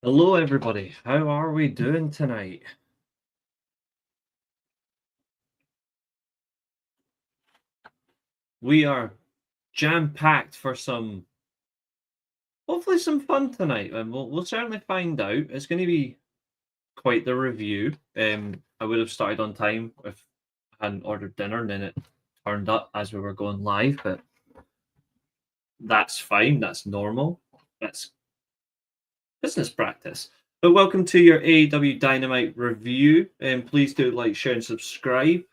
Hello, everybody. How are we doing tonight? We are jam-packed for hopefully some fun tonight, and we'll certainly find out. It's going to be quite the review. I would have started on time if I hadn't ordered dinner, and then it turned up as we were going live, but that's fine. That's normal. That's business practice. But welcome to your AEW Dynamite review, and please do like, share, and subscribe.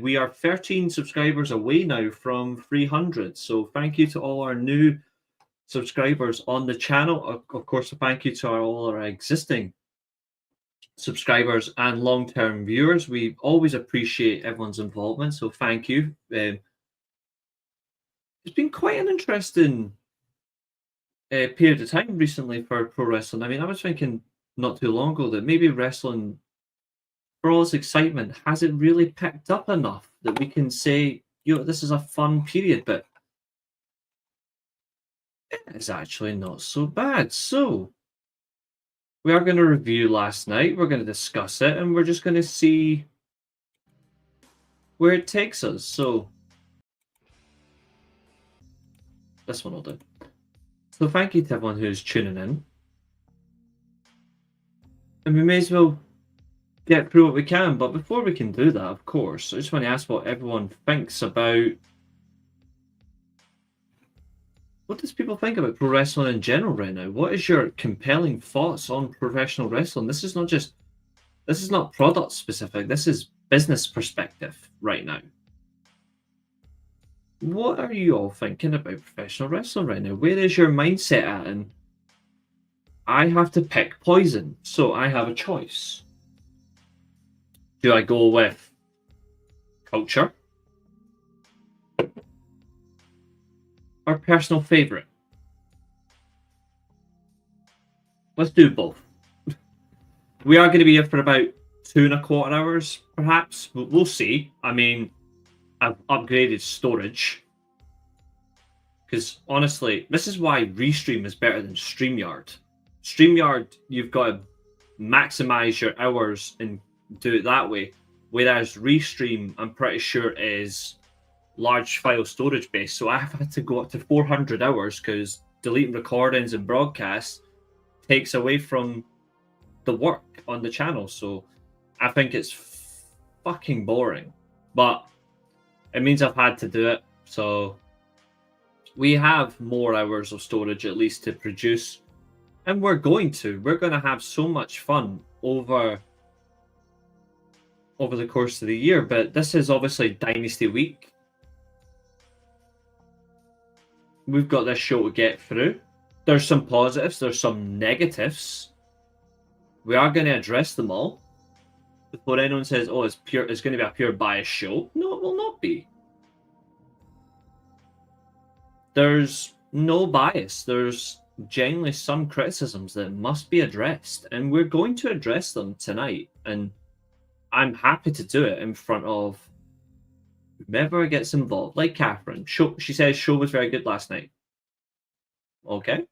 We are 13 subscribers away now from 300, so thank you to all our new subscribers on the channel. Of course, thank you to all our existing subscribers and long-term viewers. We always appreciate everyone's involvement, so thank you. It's been quite an interesting period of time recently for pro wrestling. I mean, I was thinking not too long ago that maybe wrestling, for all its excitement, has it really picked up enough that we can say, this is a fun period, but it's actually not so bad. So we are going to review last night, we're going to discuss it, and we're just going to see where it takes us. So this one will do. So thank you to everyone who's tuning in. And we may as well get through what we can, but before we can do that, of course, I just want to ask what everyone thinks about. What does people think about pro wrestling in general right now? What is your compelling thoughts on professional wrestling? This is not product specific. This is business perspective right now. What are you all thinking about professional wrestling right now? Where is your mindset at? And I have to pick poison, so I have a choice. Do I go with culture or personal favorite? Let's do both. We are going to be here for about 2.25 hours, perhaps. We'll see. I mean, I've upgraded storage because honestly, this is why Restream is better than StreamYard. StreamYard, you've got to maximize your hours and do it that way, whereas Restream, I'm pretty sure, is large file storage based. So I've had to go up to 400 hours because deleting recordings and broadcasts takes away from the work on the channel. So I think it's fucking boring, but it means I've had to do it. So we have more hours of storage at least to produce, and we're going to have so much fun over the course of the year. But this is obviously Dynasty week. We've got this show to get through. There's some positives, there's some negatives. We are going to address them all before anyone says, "Oh, it's going to be a pure bias show." No, it will not be. There's no bias. There's genuinely some criticisms that must be addressed, and we're going to address them tonight. And I'm happy to do it in front of whoever gets involved, like Catherine. She says show was very good last night. Okay.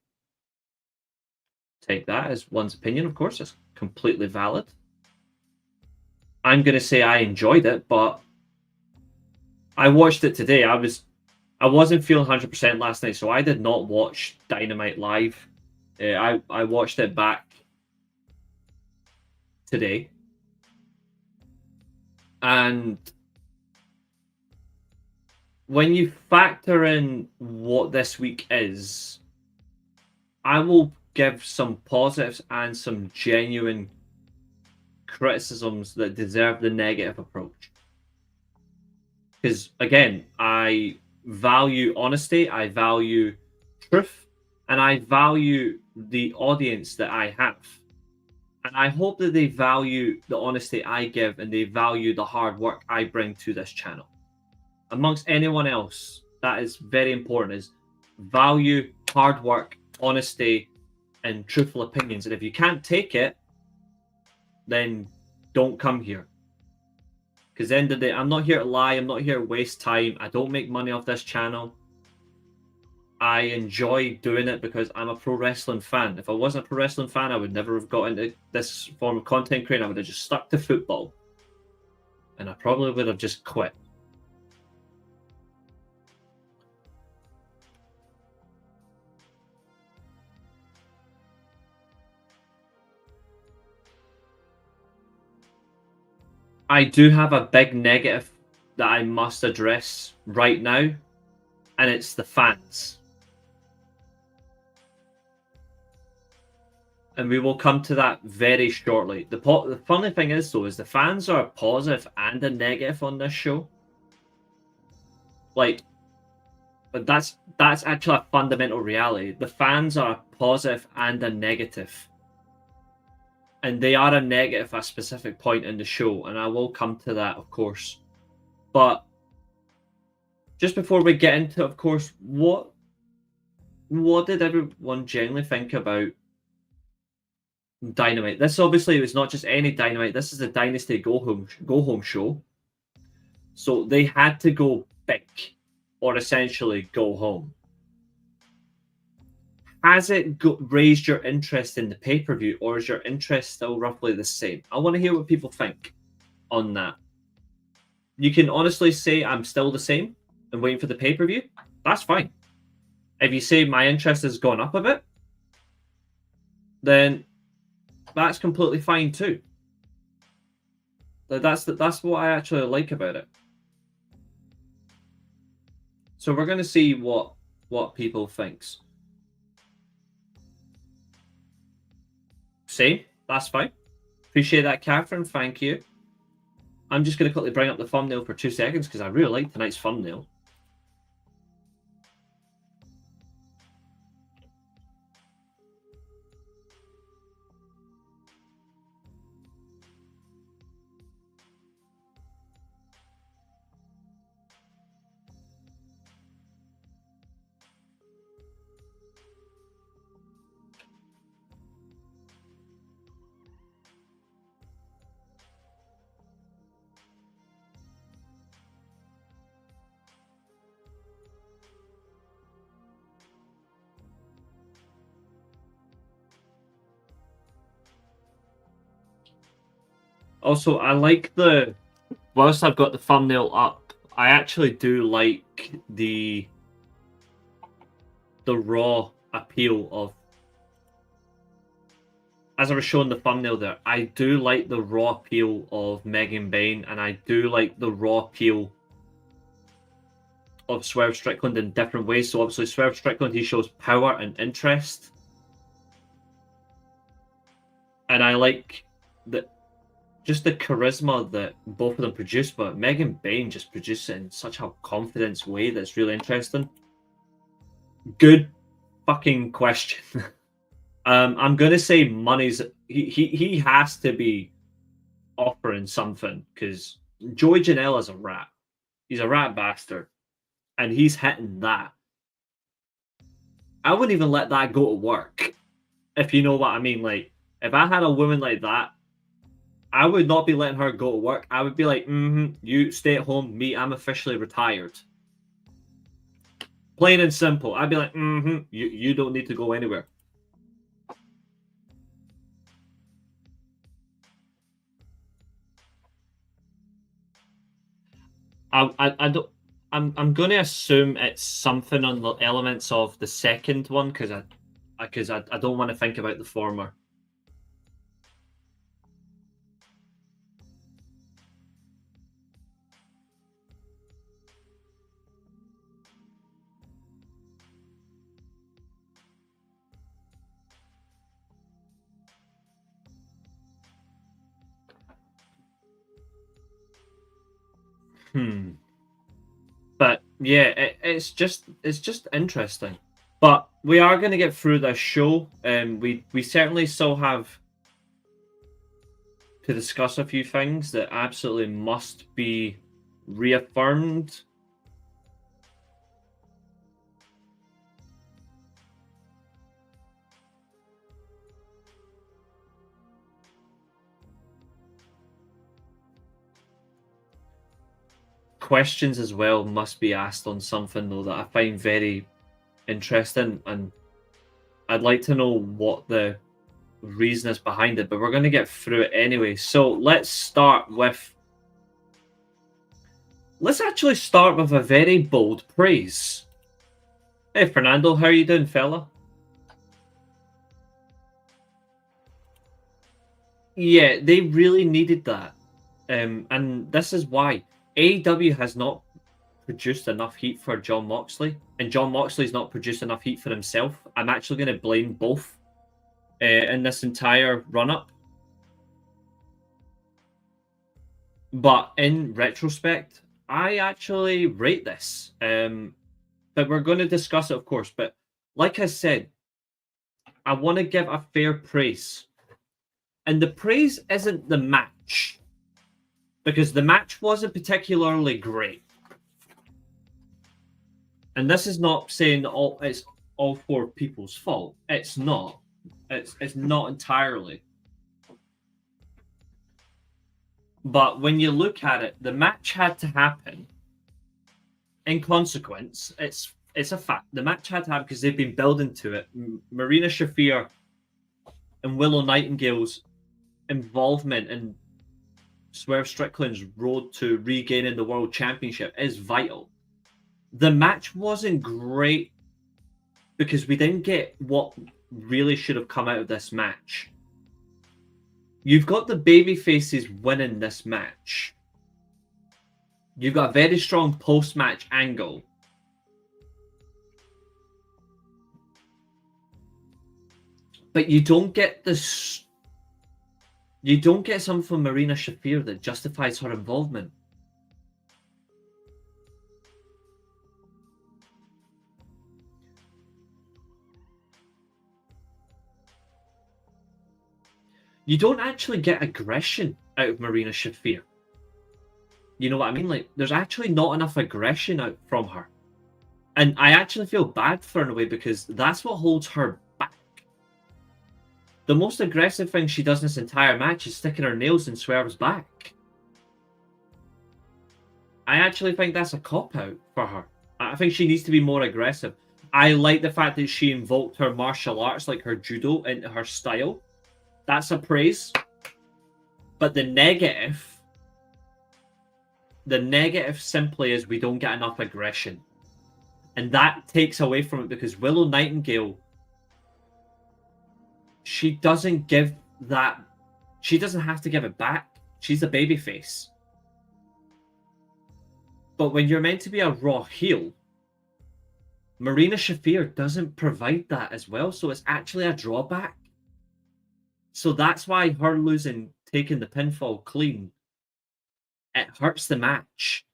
Take that as one's opinion, of course. It's completely valid. I'm going to say I enjoyed it, but I watched it today. I wasn't feeling 100% last night, so I did not watch Dynamite live. I watched it back today. And when you factor in what this week is, I will give some positives and some genuine criticisms that deserve the negative approach. Because, again, I value honesty, I value truth, and I value the audience that I have. And I hope that they value the honesty I give and they value the hard work I bring to this channel. Amongst anyone else, that is very important, is value, hard work, honesty, and truthful opinions. And if you can't take it, then don't come here. Because at the end of the day, I'm not here to lie. I'm not here to waste time. I don't make money off this channel. I enjoy doing it because I'm a pro wrestling fan. If I wasn't a pro wrestling fan, I would never have got into this form of content creating. I would have just stuck to football. And I probably would have just quit. I do have a big negative that I must address right now, and it's the fans. And we will come to that very shortly. The funny thing is, though, is the fans are a positive and a negative on this show. Like, but that's actually a fundamental reality. The fans are a positive and a negative. And they are a negative at a specific point in the show, and I will come to that, of course. But just before we get into, of course, what did everyone generally think about Dynamite? This obviously was not just any Dynamite. This is the Dynasty Go Home show, so they had to go big, or essentially go home. Has it raised your interest in the pay-per-view, or is your interest still roughly the same? I want to hear what people think on that. You can honestly say I'm still the same and waiting for the pay-per-view. That's fine. If you say my interest has gone up a bit, then that's completely fine too. That's what I actually like about it. So we're going to see what people thinks. Same. That's fine. Appreciate that, Catherine. Thank you. I'm just going to quickly bring up the thumbnail for 2 seconds because I really like tonight's thumbnail. Also, I like whilst I've got the thumbnail up, I actually do like the raw appeal of, as I was showing the thumbnail there, I do like the raw appeal of Megan Bayne, and I do like the raw appeal of Swerve Strickland in different ways. So obviously Swerve Strickland, he shows power and interest. And I like that, just the charisma that both of them produce, but Megan Bayne just produces it in such a confidence way that's really interesting. Good fucking question. I'm gonna say money's he has to be offering something because Joey Janela is a rat. He's a rat bastard, and he's hitting that. I wouldn't even let that go to work, if you know what I mean. Like, if I had a woman like that, I would not be letting her go to work. I would be like, you stay at home. Me, I'm officially retired. Plain and simple. I'd be like, you don't need to go anywhere. I don't. I'm going to assume it's something on the elements of the second one because I don't want to think about the former. But yeah, it's just interesting. But we are going to get through this show, and we certainly still have to discuss a few things that absolutely must be reaffirmed. Questions as well must be asked on something though that I find very interesting, and I'd like to know what the reason is behind it, but we're going to get through it anyway. So let's actually start with a very bold praise. Hey Fernando, how are you doing, fella? Yeah, they really needed that. And this is why AEW has not produced enough heat for John Moxley, and John Moxley's not produced enough heat for himself. I'm actually going to blame both in this entire run-up. But in retrospect, I actually rate this. But we're going to discuss it, of course. But like I said, I want to give a fair praise. And the praise isn't the match, because the match wasn't particularly great. And this is not saying it's all four people's fault. It's not. It's not entirely. But when you look at it, the match had to happen. In consequence, it's a fact. The match had to happen because they've been building to it. Marina Shafir and Willow Nightingale's involvement in Swerve Strickland's road to regaining the world championship is vital. The match wasn't great because we didn't get what really should have come out of this match. You've got the baby faces winning this match. You've got a very strong post-match angle. But you don't get this. You don't get something from Marina Shafir that justifies her involvement. You don't actually get aggression out of Marina Shafir. You know what I mean? Like, there's actually not enough aggression out from her. And I actually feel bad for her in a way because that's what holds her back. The most aggressive thing she does in this entire match is sticking her nails in Swerve's back. I actually think that's a cop-out for her. I think she needs to be more aggressive. I like the fact that she invoked her martial arts, like her judo, into her style. That's a praise. But the negative simply is we don't get enough aggression. And that takes away from it because Willow Nightingale, she doesn't give that. She doesn't have to give it back. She's a babyface. But when you're meant to be a raw heel, Marina Shafir doesn't provide that as well. So it's actually a drawback. So that's why her losing, taking the pinfall clean, it hurts the match.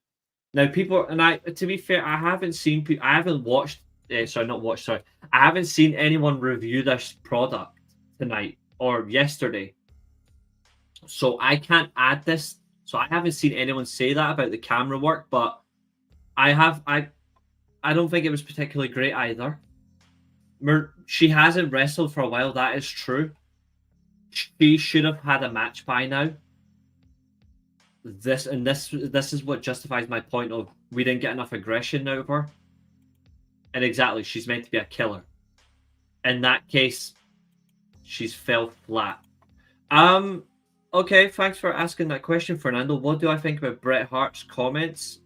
Now, people, and to be fair, I haven't seen anyone review this product tonight or yesterday. So I can't add this. So I haven't seen anyone say that about the camera work, but I don't think it was particularly great either. She hasn't wrestled for a while, that is true. She should have had a match by now. This is what justifies my point of we didn't get enough aggression out of her. And exactly, she's meant to be a killer. In that case, she's fell flat. Okay, thanks for asking that question, Fernando. What do I think about Bret Hart's comments?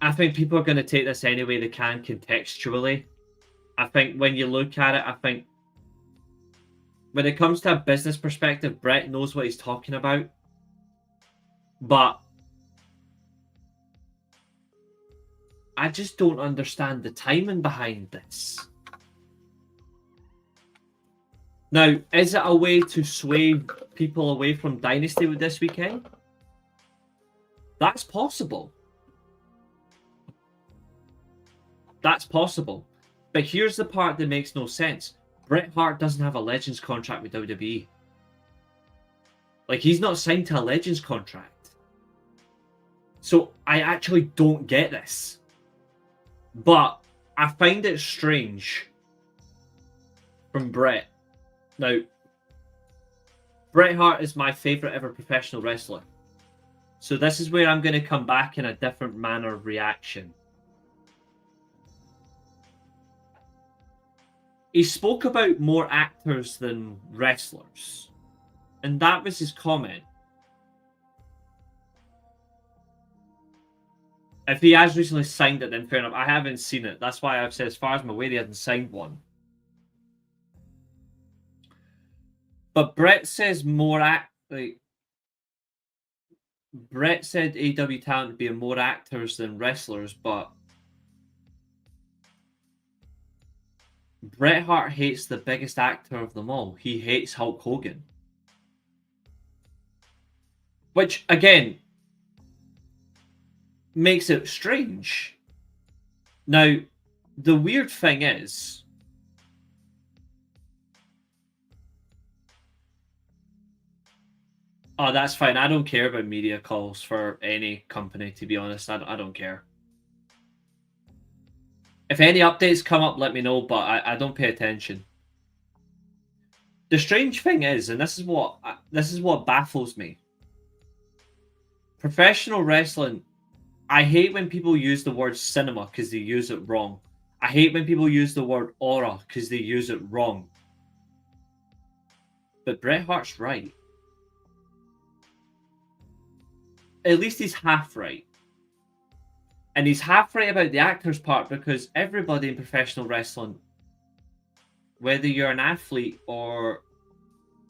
I think people are going to take this any way they can contextually. I think when you look at it, I think when it comes to a business perspective, Bret knows what he's talking about. But I just don't understand the timing behind this. Now, is it a way to sway people away from Dynasty with this weekend? That's possible. That's possible. But here's the part that makes no sense. Bret Hart doesn't have a Legends contract with WWE. Like, he's not signed to a Legends contract. So I actually don't get this. But I find it strange from Bret. Now, Bret Hart is my favourite ever professional wrestler. So this is where I'm going to come back in a different manner of reaction. He spoke about more actors than wrestlers. And that was his comment. If he has recently signed it, then fair enough. I haven't seen it. That's why I've said, as far as I'm aware, he hasn't signed one. But Brett says Brett said AEW talent would be more actors than wrestlers, but Bret Hart hates the biggest actor of them all. He hates Hulk Hogan. Which, again, makes it strange. Now, the weird thing is, oh, that's fine. I don't care about media calls for any company, to be honest. I don't care. If any updates come up, let me know, but I don't pay attention. The strange thing is, and this is what baffles me. Professional wrestling, I hate when people use the word cinema because they use it wrong. I hate when people use the word aura because they use it wrong. But Bret Hart's right. At least he's half right. And he's half right about the actor's part because everybody in professional wrestling, whether you're an athlete or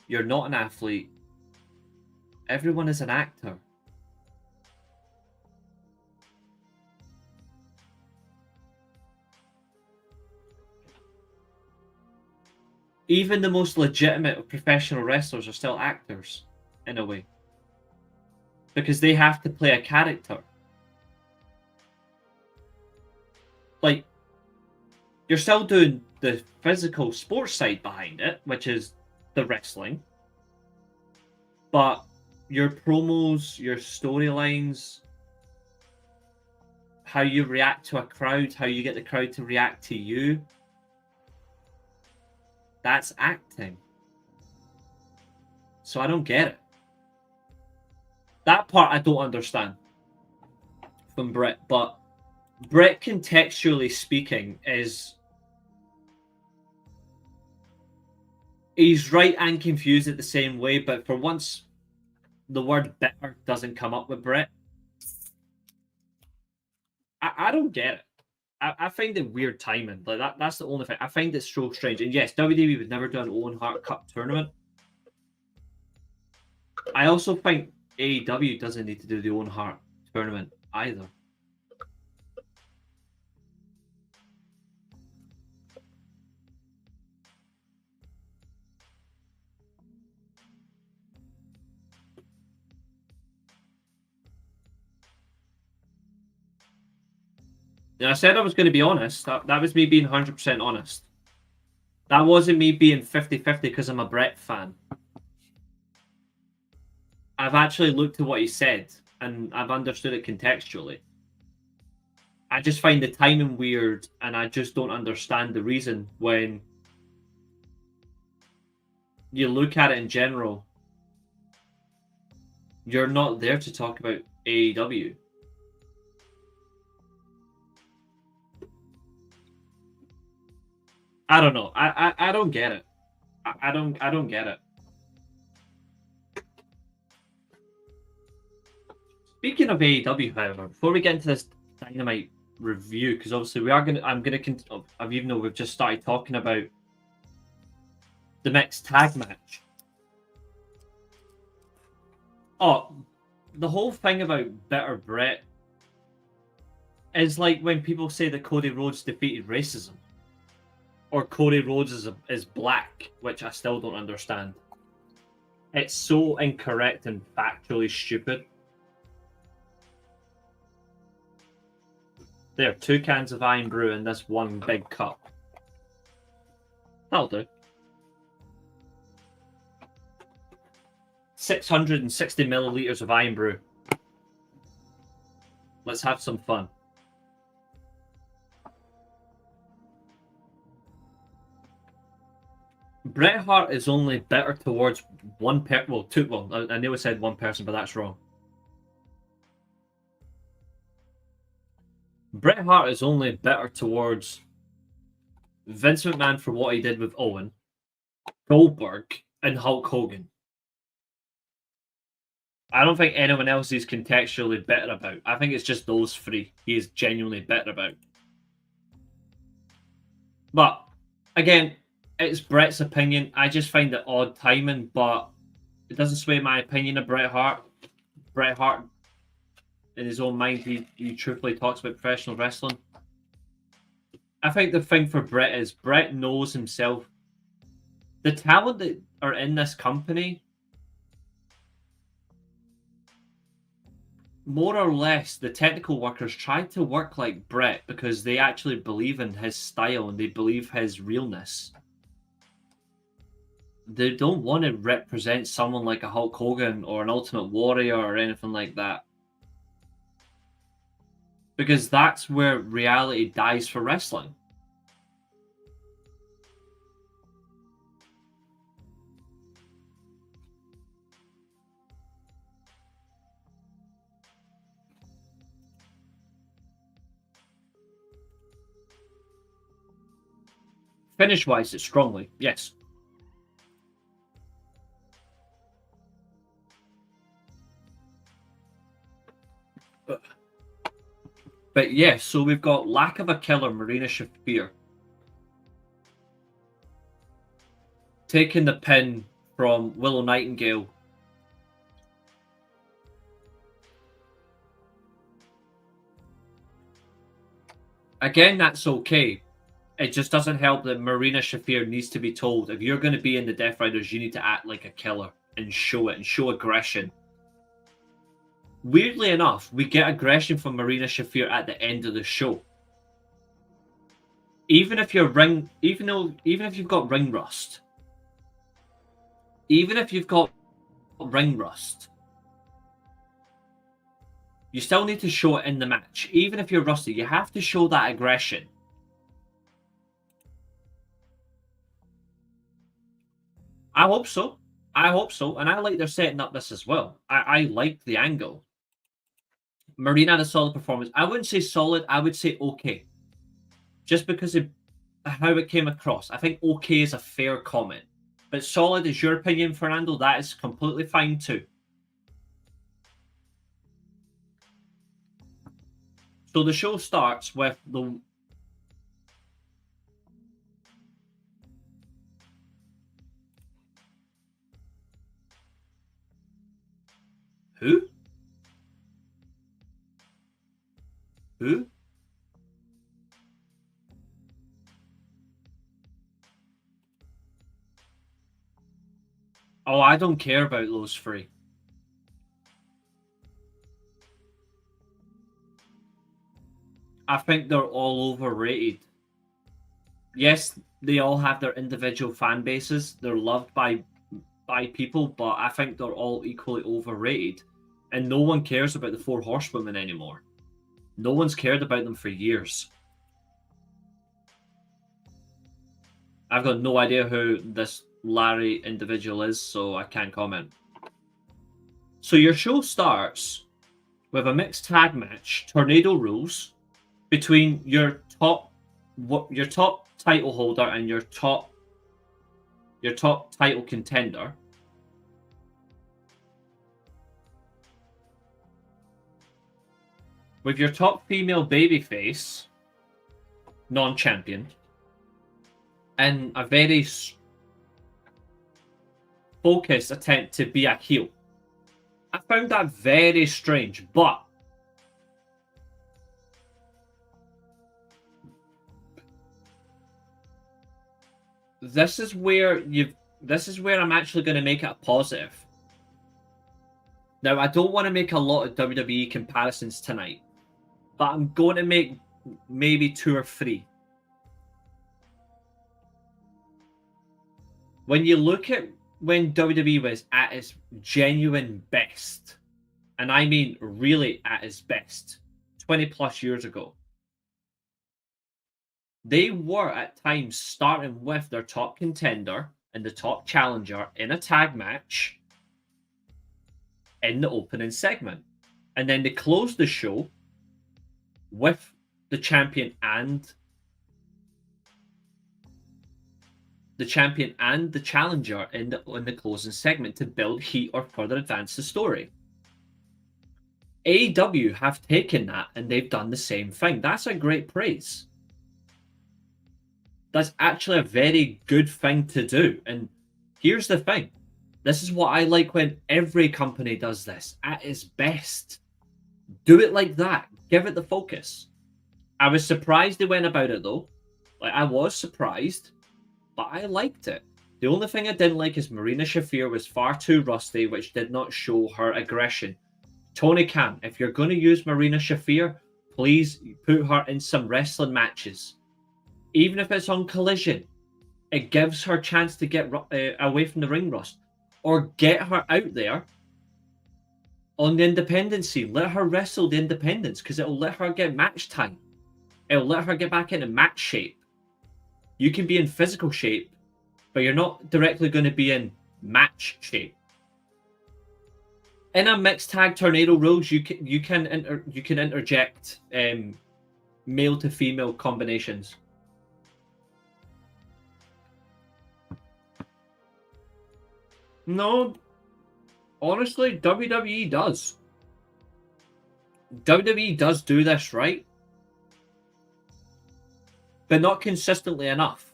you're not an athlete, everyone is an actor. Even the most legitimate of professional wrestlers are still actors, in a way. Because they have to play a character. Like, you're still doing the physical sports side behind it, which is the wrestling. But your promos, your storylines, how you react to a crowd, how you get the crowd to react to you, that's acting. So I don't get it. That part I don't understand from Bret, but Bret, contextually speaking, he's right and confused at the same way, but for once the word bitter doesn't come up with Bret. I don't get it. I find it weird timing. Like that's the only thing. I find it so strange. And yes, WWE would never do an Owen Hart Cup tournament. I also think AEW doesn't need to do the Owen Hart tournament either. And I said I was going to be honest. That was me being 100% honest. That wasn't me being 50-50 because I'm a Bret fan. I've actually looked at what he said and I've understood it contextually. I just find the timing weird and I just don't understand the reason when you look at it in general. You're not there to talk about AEW. I don't know. I don't get it. I don't get it. Speaking of AEW, however, before we get into this Dynamite review, because obviously even though we've just started talking about the next tag match. Oh, the whole thing about bitter Bret is like when people say that Cody Rhodes defeated racism. Or Cody Rhodes is black, which I still don't understand. It's so incorrect and factually stupid. There, 2 cans of Iron Brew in this one big cup. That'll do. 660 milliliters of Iron Brew. Let's have some fun. Bret Hart is only bitter towards one person. Well, two. Well, I nearly said one person, but that's wrong. Bret Hart is only better towards Vince McMahon for what he did with Owen, Goldberg, and Hulk Hogan. I don't think anyone else is contextually better about. I think it's just those three he is genuinely better about. But again, it's Bret's opinion. I just find it odd timing, but it doesn't sway my opinion of Bret Hart. Bret Hart, in his own mind, he truthfully talks about professional wrestling. I think the thing for Bret is Bret knows himself. The talent that are in this company, more or less, the technical workers try to work like Bret because they actually believe in his style and they believe his realness. They don't want to represent someone like a Hulk Hogan or an Ultimate Warrior or anything like that. Because that's where reality dies for wrestling. Finish-wise, it's strongly, yes. But yes, so we've got lack of a killer, Marina Shafir. Taking the pin from Willow Nightingale. Again, that's okay. It just doesn't help that Marina Shafir needs to be told, if you're going to be in the Death Riders, you need to act like a killer and show it and show aggression. Weirdly enough, we get aggression from Marina Shafir at the end of the show. Even if you've got ring rust, you still need to show it in the match. Even if you're rusty, you have to show that aggression. I hope so. And I like they're setting up this as well. I like the angle. Marina had a solid performance. I wouldn't say solid, I would say okay. Just because of how it came across. I think okay is a fair comment. But solid is your opinion, Fernando. That is completely fine too. So the show starts with the... Who? Who? Oh, I don't care about those three. I think they're all overrated. Yes, they all have their individual fan bases. They're loved by people, but I think they're all equally overrated. And no one cares about the Four Horsewomen anymore. No one's cared about them for years. I've got no idea who this Larry individual is, so I can't comment. So your show starts with a mixed tag match, Tornado Rules, between your top title holder and your top title contender. With your top female babyface, non-champion, and a very focused attempt to be a heel. I found that very strange, but this is where I'm actually going to make it a positive. Now, I don't want to make a lot of WWE comparisons tonight, but I'm going to make maybe 2 or 3. When you look at when WWE was at its genuine best, and I mean really at its best, 20 plus years ago, they were at times starting with their top contender and the top challenger in a tag match in the opening segment. And then they closed the show with the champion and the challenger in the closing segment to build heat or further advance the story. AEW have taken that and they've done the same thing. That's a great praise. That's actually a very good thing to do. And here's the thing. This is what I like when every company does this at its best. Do it like that. Give it the focus. I was surprised they went about it though. Like, I was surprised, but I liked it. The only thing I didn't like is Marina Shafir was far too rusty, which did not show her aggression. Tony Khan, if you're going to use Marina Shafir, please put her in some wrestling matches. Even if it's on Collision, it gives her a chance to get away from the ring rust. Or get her out there on the independence scene. Let her wrestle the independents because it'll let her get match time. It'll let her get back into match shape. You can be in physical shape, but you're not directly going to be in match shape. In a mixed tag tornado rules, you can interject male to female combinations. No, honestly, WWE does. WWE does do this right, but not consistently enough.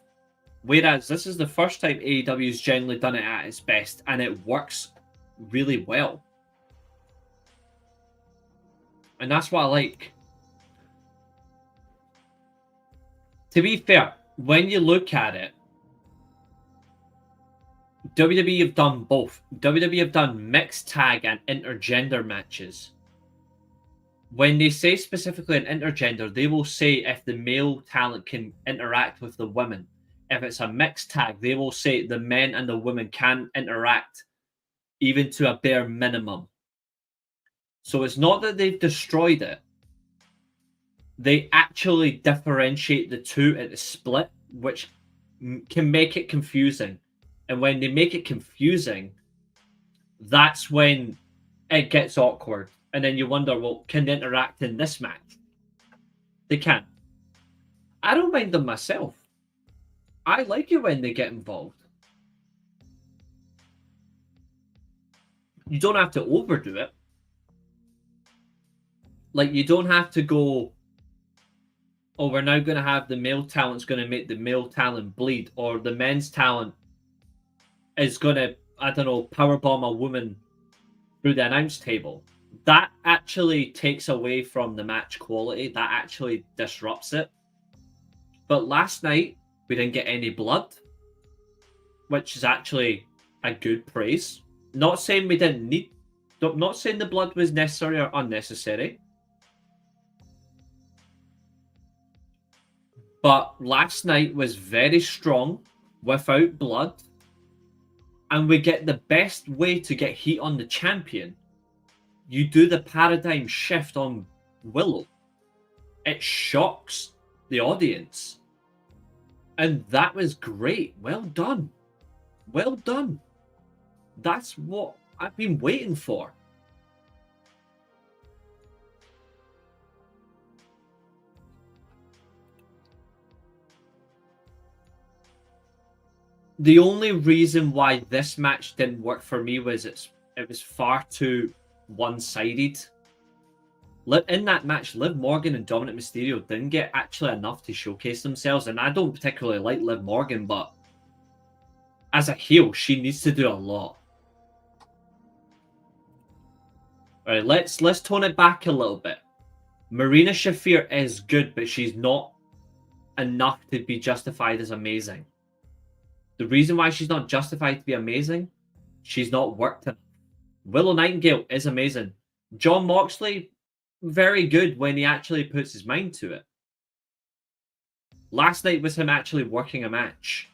Whereas this is the first time AEW's generally done it at its best, and it works really well. And that's what I like. To be fair, when you look at it, WWE have done both. WWE have done mixed tag and intergender matches. When they say specifically an intergender, they will say if the male talent can interact with the women. If it's a mixed tag, they will say the men and the women can interact even to a bare minimum. So it's not that they've destroyed it. They actually differentiate the two at the split, which can make it confusing. And when they make it confusing, that's when it gets awkward. And then you wonder, well, can they interact in this match? They can. I don't mind them myself. I like it when they get involved. You don't have to overdo it. Like, you don't have to go, oh, we're now going to have the male talent's going to make the male talent bleed, or the men's talent is going to, I don't know, powerbomb a woman through the announce table. That actually takes away from the match quality. That actually disrupts it. But last night, we didn't get any blood, which is actually a good praise. Not saying we didn't need, not saying the blood was necessary or unnecessary. But last night was very strong without blood. And we get the best way to get heat on the champion. You do the paradigm shift on Willow. It shocks the audience. And that was great. Well done. Well done. That's what I've been waiting for. The only reason why this match didn't work for me was it was far too one-sided. In that match, Liv Morgan and Dominic Mysterio didn't get actually enough to showcase themselves, and I don't particularly like Liv Morgan, but as a heel, she needs to do a lot. All right, let's tone it back a little bit. Marina Shafir is good, but she's not enough to be justified as amazing. The reason why she's not justified to be amazing, she's not worked enough. Willow Nightingale is amazing. Jon Moxley, very good when he actually puts his mind to it. Last night was him actually working a match.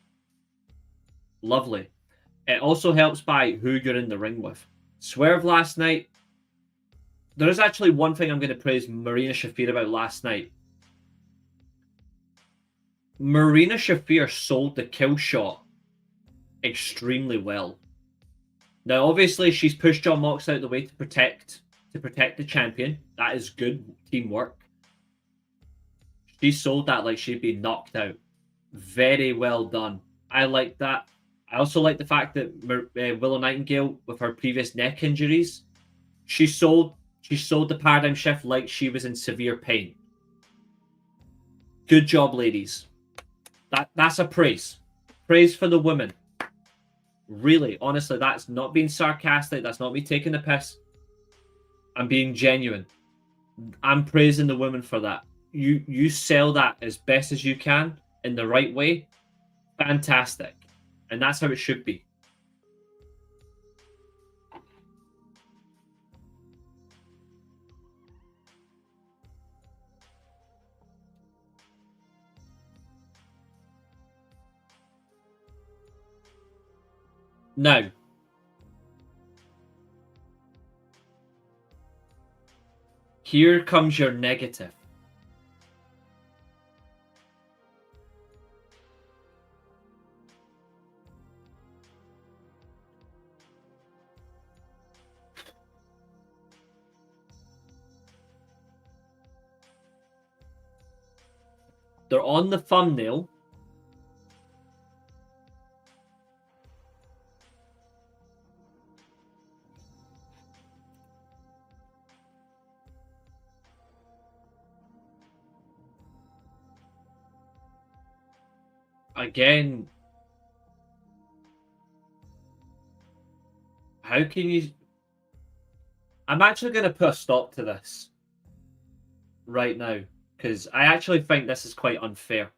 Lovely. It also helps by who you're in the ring with. Swerve last night. There is actually one thing I'm going to praise Marina Shafir about last night. Marina Shafir sold the kill shot extremely well. Now, obviously, she's pushed Jon Moxley out of the way to protect the champion. That is good teamwork. She sold that like she'd been knocked out. Very well done. I like that. I also like the fact that Willow Nightingale, with her previous neck injuries, she sold the paradigm shift like she was in severe pain. Good job, ladies. That's a praise. Praise for the women. Really, honestly, that's not being sarcastic. That's not me taking the piss. I'm being genuine. I'm praising the women for that. You sell that as best as you can in the right way. Fantastic. And that's how it should be. Now, here comes your negative. They're on the thumbnail. Again, how can you... I'm actually going to put a stop to this right now, because I actually think this is quite unfair.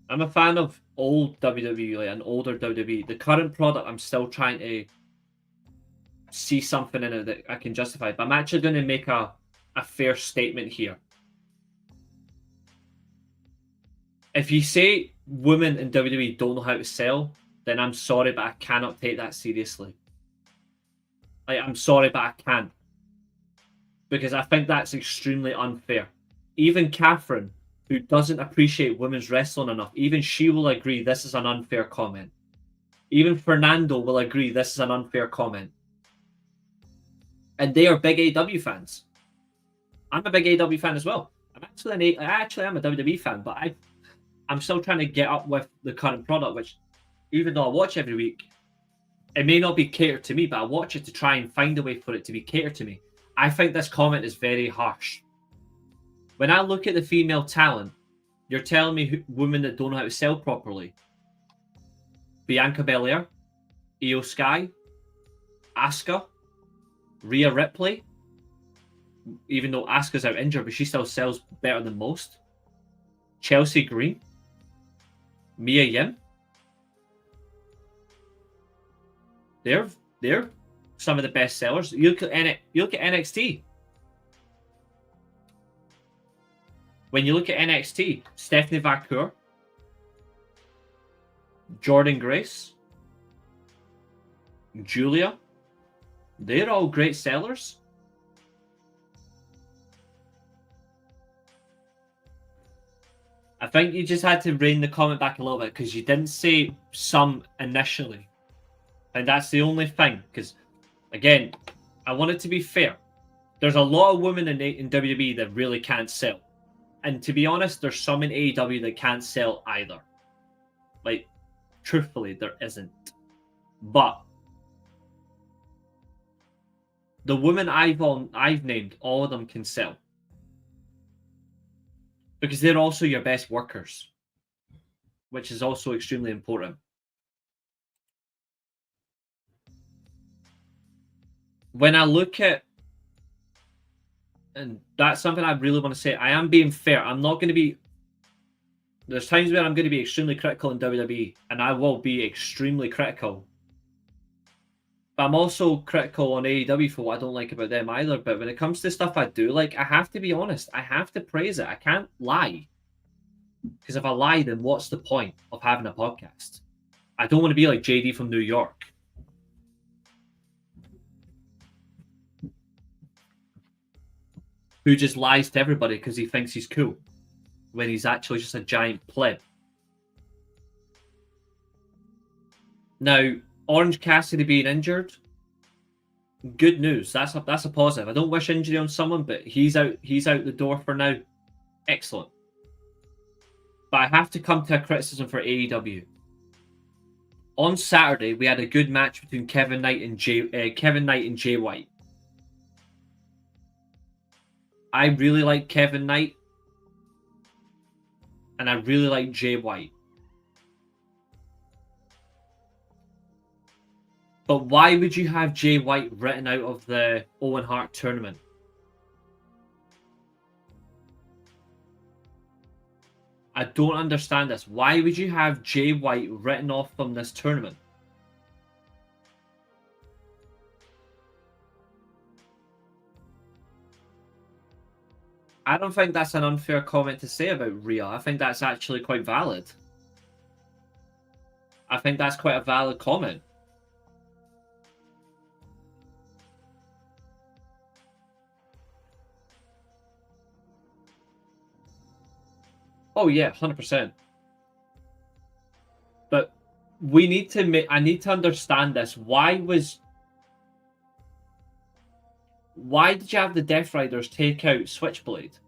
I'm a fan of old WWE, like an older WWE. The current product, I'm still trying to see something in it that I can justify. But I'm actually going to make a fair statement here. If you say women in WWE don't know how to sell, then I'm sorry, but I cannot take that seriously. Like, I'm sorry, but I can't. Because I think that's extremely unfair. Even Catherine, who doesn't appreciate women's wrestling enough, even she will agree this is an unfair comment. Even Fernando will agree this is an unfair comment. And they are big AEW fans. I'm a big AEW fan as well. I actually am a WWE fan, but I'm still trying to get up with the current product, which, even though I watch every week, it may not be catered to me, but I watch it to try and find a way for it to be catered to me. I think this comment is very harsh. When I look at the female talent, you're telling me women that don't know how to sell properly. Bianca Belair, Io Sky, Asuka, Rhea Ripley, even though Asuka's out injured, but she still sells better than most. Chelsea Green, Mia Yim. They're some of the best sellers. You look at NXT. When you look at NXT, Stephanie Vacour, Jordan Grace, Julia, they're all great sellers. I think you just had to rein the comment back a little bit because you didn't say some initially. And that's the only thing. Because, again, I want it to be fair. There's a lot of women in WWE that really can't sell. And to be honest, there's some in AEW that can't sell either. Like, truthfully, there isn't. But the women I've named, all of them can sell. Because they're also your best workers, which is also extremely important. When I look at, and that's something I really want to say, I am being fair. I'm not going to be, there's times where I'm going to be extremely critical in WWE, and I will be extremely critical. But I'm also critical on AEW for what I don't like about them either. But when it comes to stuff I do like, I have to be honest. I have to praise it. I can't lie. Because if I lie, then what's the point of having a podcast? I don't want to be like JD from New York. Who just lies to everybody because he thinks he's cool. When he's actually just a giant pleb. Now, Orange Cassidy being injured, Good news. That's a positive. I don't wish injury on someone, but he's out. He's out the door for now. Excellent. But I have to come to a criticism for AEW. On Saturday, we had a good match between Kevin Knight and Jay White. I really like Kevin Knight, and I really like Jay White. But why would you have Jay White written out of the Owen Hart tournament? I don't understand this. Why would you have Jay White written off from this tournament? I don't think that's an unfair comment to say about Rhea. I think that's actually quite valid. I think that's quite a valid comment. Oh yeah, 100%. But we need to make. I need to understand this. Why did you have the Death Riders take out Switchblade?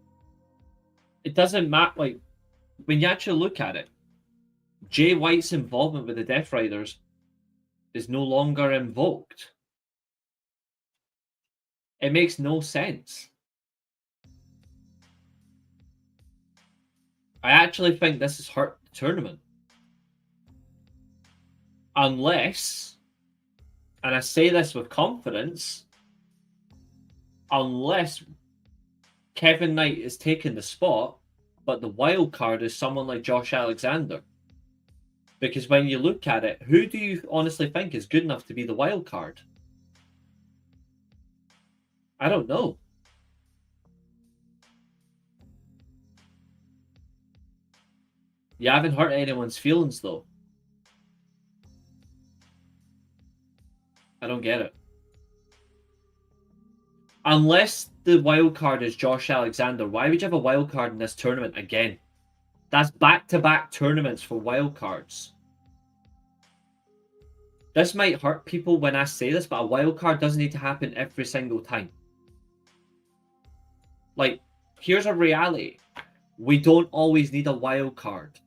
It doesn't matter. Like when you actually look at it, Jay White's involvement with the Death Riders is no longer invoked. It makes no sense. I actually think this has hurt the tournament. Unless, and I say this with confidence, unless Kevin Knight is taking the spot, but the wild card is someone like Josh Alexander. Because when you look at it, who do you honestly think is good enough to be the wild card? I don't know. You haven't hurt anyone's feelings, though. I don't get it. Unless the wild card is Josh Alexander, why would you have a wild card in this tournament again? That's back-to-back tournaments for wild cards. This might hurt people when I say this, but a wild card doesn't need to happen every single time. Like, here's a reality. We don't always need a wild card.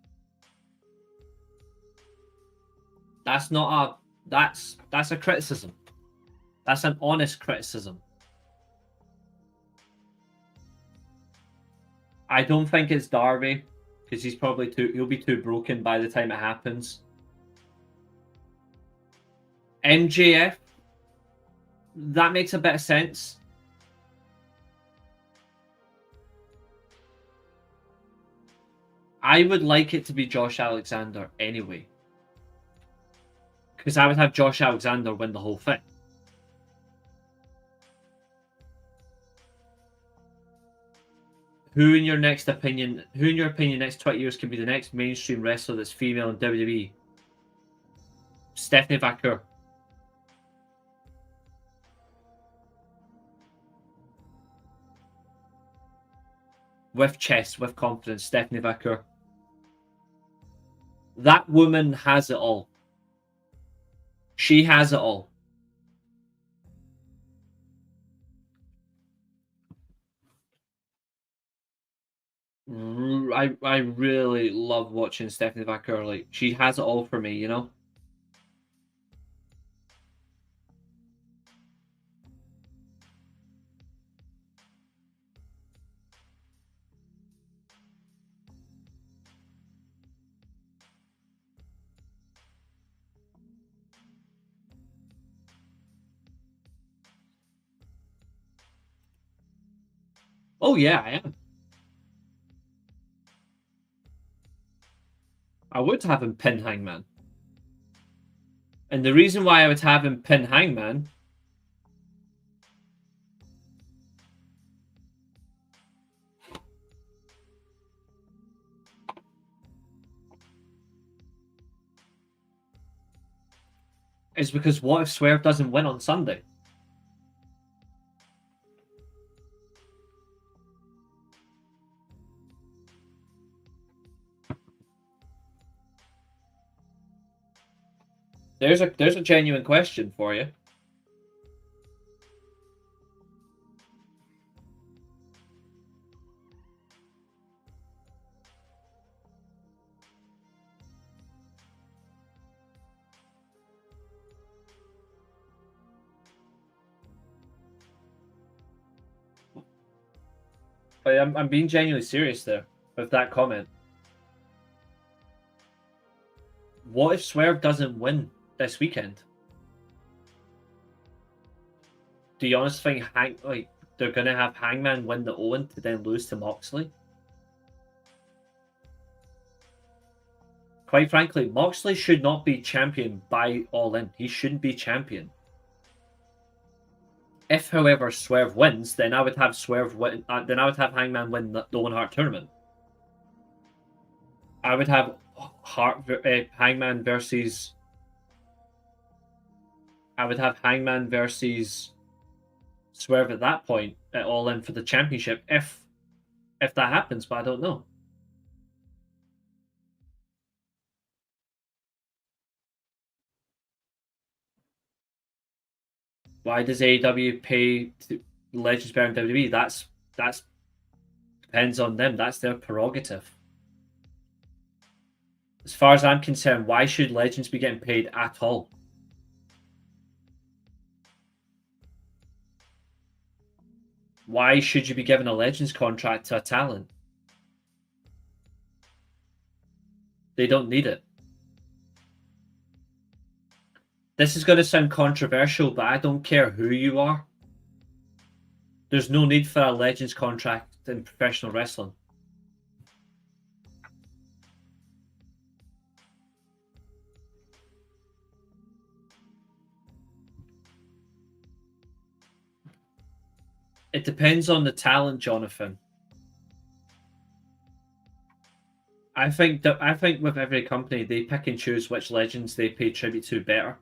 That's not a that's a criticism. That's an honest criticism. I don't think it's Darby because he'll be too broken by the time it happens. MJF, that makes a bit of sense. I would like it to be Josh Alexander anyway. Because I would have Josh Alexander win the whole thing. Who in your opinion, next 20 years can be the next mainstream wrestler that's female in WWE? Stephanie Vaquer. With chest, with confidence, Stephanie Vaquer. That woman has it all. She has it all. I really love watching Stephanie Vaquer. Like, she has it all for me, you know? Oh, yeah, I am. I would have him pin Hangman. And the reason why I would have him pin Hangman is because what if Swerve doesn't win on Sunday? There's a genuine question for you. But I'm being genuinely serious there with that comment. What if Swerve doesn't win this weekend? Do you honestly think they're gonna have Hangman win the Owen to then lose to Moxley? Quite frankly, Moxley should not be champion by All In. He shouldn't be champion. If, however, Swerve wins, then I would have Swerve win. Then I would have Hangman win the Owen Hart tournament. I would have Hangman versus. I would have Hangman versus Swerve at that point at All In for the championship if that happens, but I don't know. Why does AEW pay Legends better than WWE? That's depends on them. That's their prerogative. As far as I'm concerned, why should Legends be getting paid at all? Why should you be giving a Legends contract to a talent? They don't need it. This is going to sound controversial, but I don't care who you are. There's no need for a Legends contract in professional wrestling. It depends on the talent, Jonathan. I think with every company, they pick and choose which legends they pay tribute to better.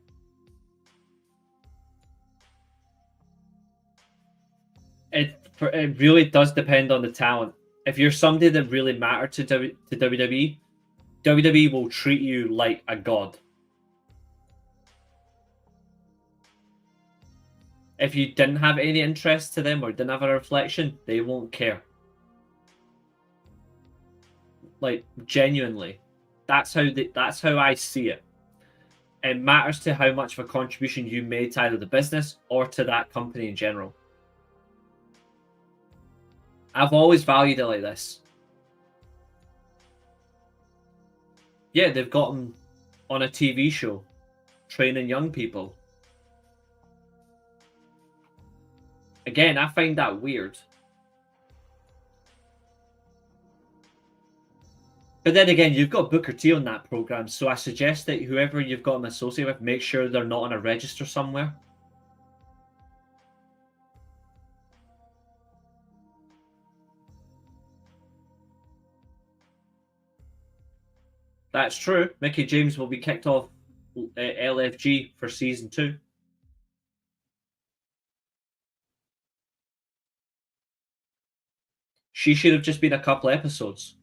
It really does depend on the talent. If you're somebody that really mattered to WWE, WWE will treat you like a god. If you didn't have any interest to them or didn't have a reflection, they won't care. Like, genuinely, that's how I see it. It matters to how much of a contribution you made to either the business or to that company in general. I've always valued it like this. Yeah, they've got him on a TV show training young people. Again, I find that weird. But then again, you've got Booker T on that program, so I suggest that whoever you've got them associated with, make sure they're not on a register somewhere. That's true. Mickie James will be kicked off LFG for season 2. She should have just been a couple episodes.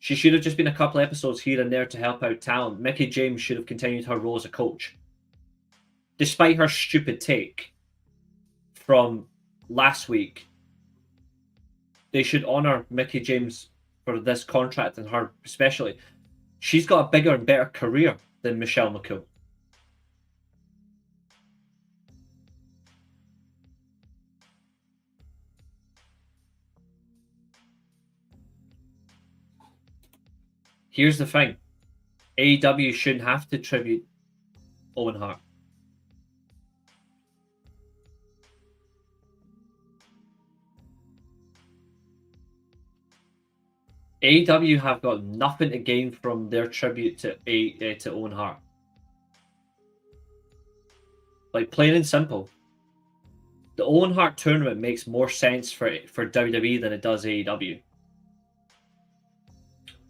She should have just been a couple episodes here and there to help out talent. Mickie James should have continued her role as a coach. Despite her stupid take from last week, they should honour Mickie James for this contract and her especially. She's got a bigger and better career than Michelle McCool. Here's the thing. AEW shouldn't have to tribute Owen Hart. AEW have got nothing to gain from their tribute to Owen Hart. Like, plain and simple. The Owen Hart tournament makes more sense for WWE than it does AEW.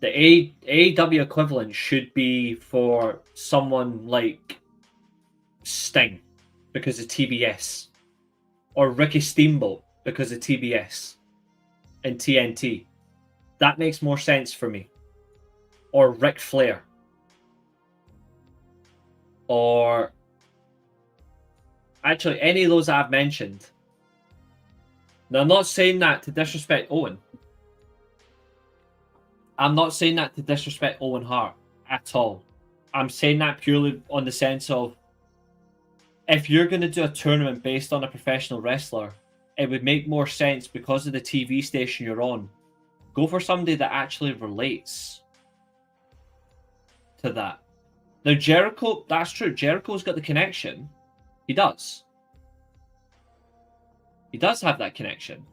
The AEW equivalent should be for someone like Sting because of TBS, or Ricky Steamboat because of TBS and TNT. That makes more sense for me. Or Ric Flair. Or actually any of those I've mentioned. Now, I'm not saying that to disrespect Owen. I'm not saying that to disrespect Owen Hart at all. I'm saying that purely on the sense of, if you're going to do a tournament based on a professional wrestler, it would make more sense because of the TV station you're on. Go for somebody that actually relates to that. Now, Jericho, that's true. Jericho's got the connection. He does. He does have that connection.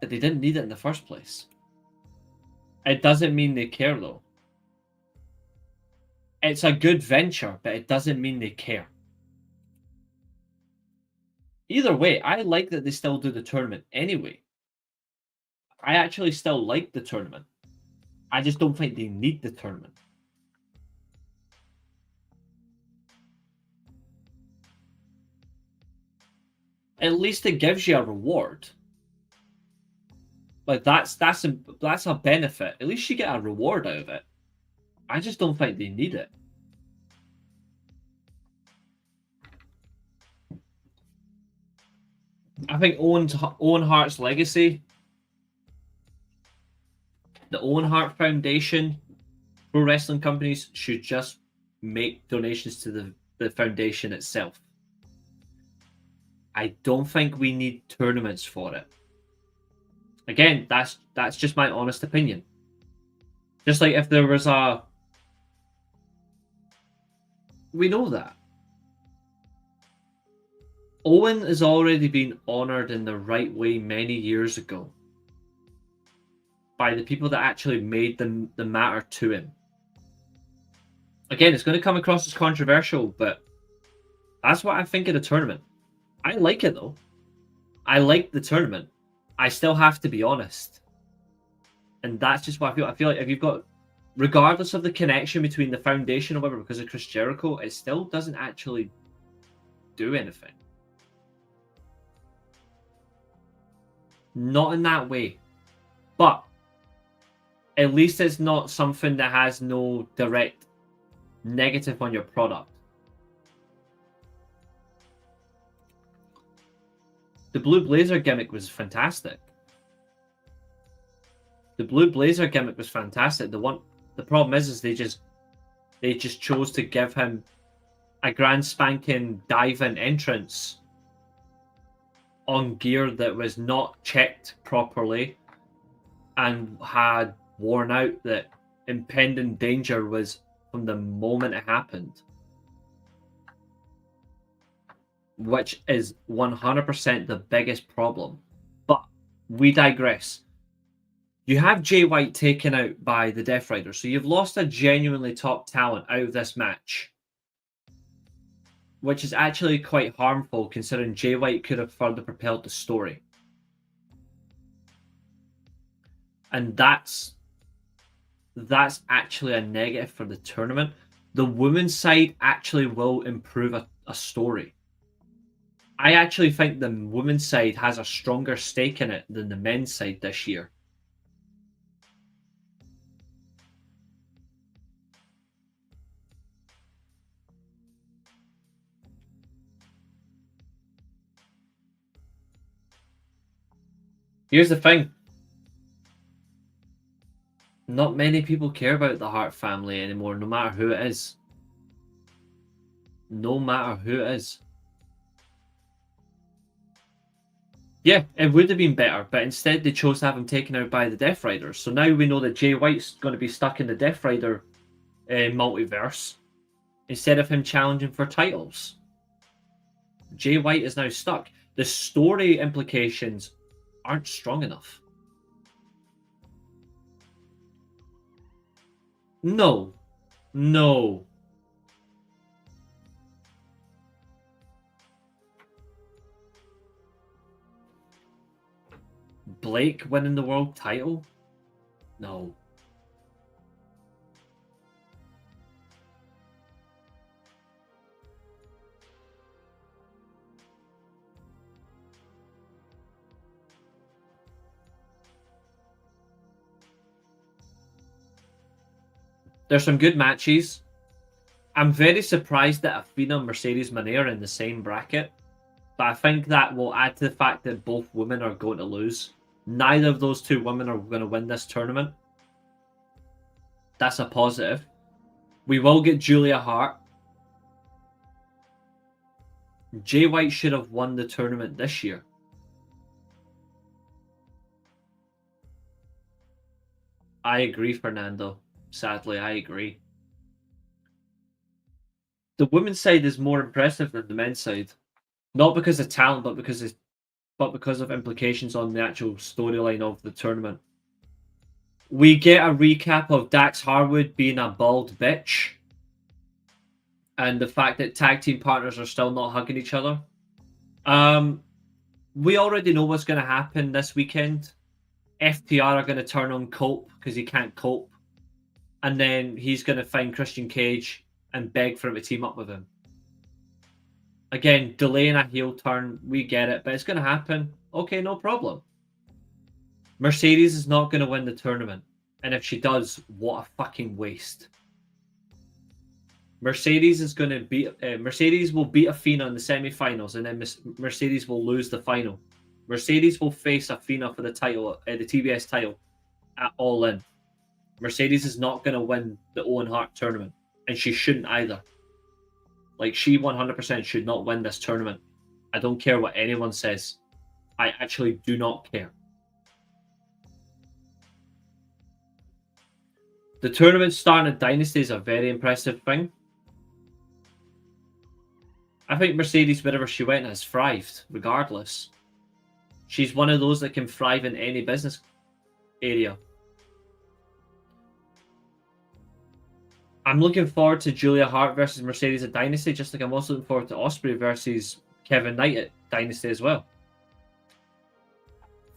But they didn't need it in the first place. It doesn't mean they care, though. It's a good venture, but it doesn't mean they care. Either way, I like that they still do the tournament anyway. I actually still like the tournament. I just don't think they need the tournament. At least it gives you a reward. Like that's a benefit. At least you get a reward out of it. I just don't think they need it. I think Owen Hart's legacy, the Owen Hart Foundation, pro wrestling companies should just make donations to the foundation itself. I don't think we need tournaments for it. Again, that's just my honest opinion. Just like if there was we know that. Owen has already been honoured in the right way many years ago by the people that actually made the matter to him. Again, it's going to come across as controversial, but that's what I think of the tournament. I like it, though. I like the tournament. I still have to be honest. And that's just what I feel. I feel like if you've got, regardless of the connection between the foundation or whatever, because of Chris Jericho, it still doesn't actually do anything. Not in that way. But at least it's not something that has no direct negative on your product. The Blue Blazer gimmick was fantastic. The Blue Blazer gimmick was fantastic. The problem is they just chose to give him a grand spanking dive-in entrance on gear that was not checked properly and had worn out, that impending danger was from the moment it happened. Which is 100% the biggest problem. But we digress. You have Jay White taken out by the Death Rider, so you've lost a genuinely top talent out of this match. Which is actually quite harmful considering Jay White could have further propelled the story. And that's actually a negative for the tournament. The women's side actually will improve a story. I actually think the women's side has a stronger stake in it than the men's side this year. Here's the thing. Not many people care about the Hart family anymore, no matter who it is. No matter who it is. Yeah, it would have been better, but instead they chose to have him taken out by the Death Riders. So now we know that Jay White's going to be stuck in the Death Rider multiverse instead of him challenging for titles. Jay White is now stuck. The story implications aren't strong enough. No. Blake winning the world title? No. There's some good matches. I'm very surprised that Athena and Mercedes Moné are in the same bracket, but I think that will add to the fact that both women are going to lose. Neither of those two women are going to win this tournament. That's a positive. We will get Julia Hart. Jay White should have won the tournament this year. I agree, Fernando. Sadly, I agree. The women's side is more impressive than the men's side. Not because of talent, but because of implications on the actual storyline of the tournament. We get a recap of Dax Harwood being a bald bitch, and the fact that tag team partners are still not hugging each other. We already know what's going to happen this weekend. FTR are going to turn on Cope because he can't cope, and then he's going to find Christian Cage and beg for him to team up with him. Again, delaying a heel turn, we get it, but it's going to happen. Okay, no problem. Mercedes is not going to win the tournament, and if she does, what a fucking waste. Mercedes is going to beat. Mercedes will beat Athena in the semi-finals, and then Mercedes will lose the final. Mercedes will face Athena for the title, the TBS title, at All In. Mercedes is not going to win the Owen Hart tournament, and she shouldn't either. Like, she 100% should not win this tournament. I don't care what anyone says. I actually do not care. The tournament starting at Dynasty is a very impressive thing. I think Mercedes, wherever she went, has thrived, regardless. She's one of those that can thrive in any business area. I'm looking forward to Julia Hart versus Mercedes at Dynasty, just like I'm also looking forward to Ospreay versus Kevin Knight at Dynasty as well.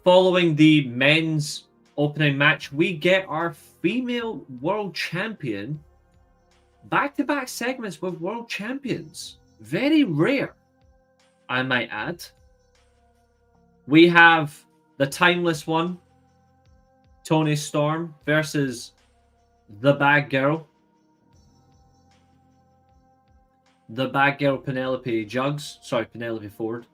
Following the men's opening match, we get our female world champion. Back-to-back segments with world champions. Very rare, I might add. We have the timeless one, Toni Storm, versus the bad girl. The bad girl, Penelope Ford.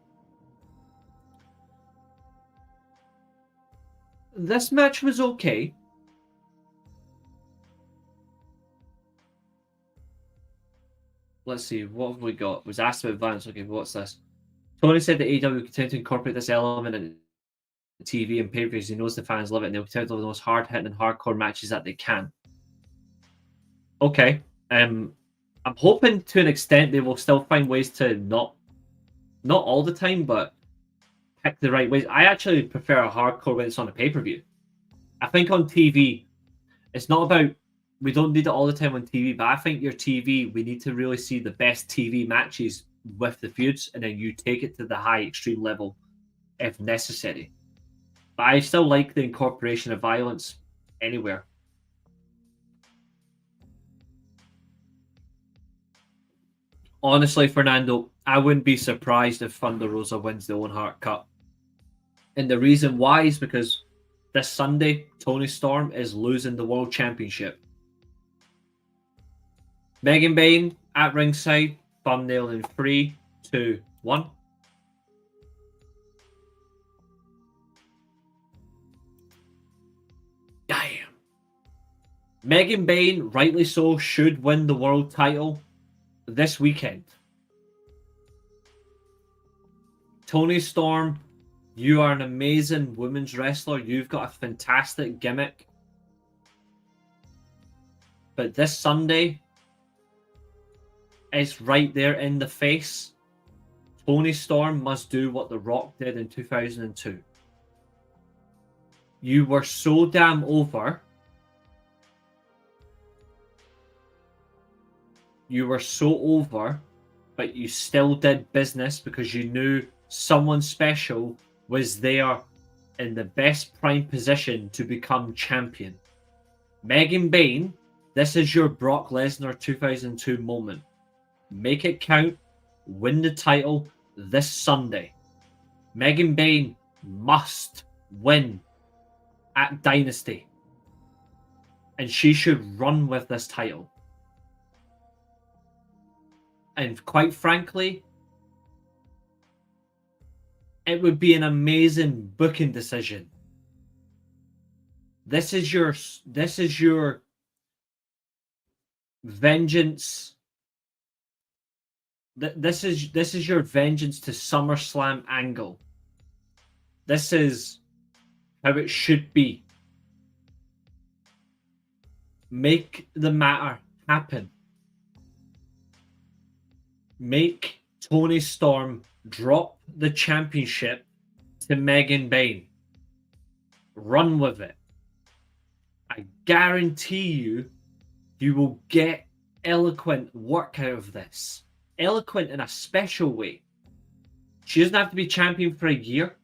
This match was okay. Let's see, what have we got? Was asked about violence. Okay, what's this? Tony said that AEW will continue to incorporate this element in TV and pay-per-views. He knows the fans love it, and they'll continue to have the most hard-hitting and hardcore matches that they can. Okay. I'm hoping to an extent they will still find ways to not all the time, but pick the right ways. I actually prefer a hardcore when it's on a pay-per-view. I think on TV, it's not about, we don't need it all the time on TV, but I think your TV, we need to really see the best TV matches with the feuds, and then you take it to the high extreme level if necessary. But I still like the incorporation of violence anywhere. Honestly, Fernando, I wouldn't be surprised if Thunder Rosa wins the Owen Hart Cup. And the reason why is because this Sunday, Toni Storm is losing the World Championship. Megan Bayne at ringside, thumbnail in 3, 2, 1. Damn. Megan Bayne, rightly so, should win the world title this weekend. Toni Storm, you are an amazing women's wrestler. You've got a fantastic gimmick. But this Sunday, it's right there in the face. Toni Storm must do what The Rock did in 2002. You were so damn over. You were so over, but you still did business because you knew someone special was there in the best prime position to become champion. Megan Bayne, this is your Brock Lesnar 2002 moment. Make it count. Win the title this Sunday. Megan Bayne must win at Dynasty. And she should run with this title. And quite frankly, it would be an amazing booking decision. This is your vengeance This is your vengeance to SummerSlam angle. This is how it should be. Make the matter happen. Make Toni Storm drop the championship to Megan Bayne. Run with it. I guarantee you will get eloquent work out of this. Eloquent in a special way. She doesn't have to be champion for a year.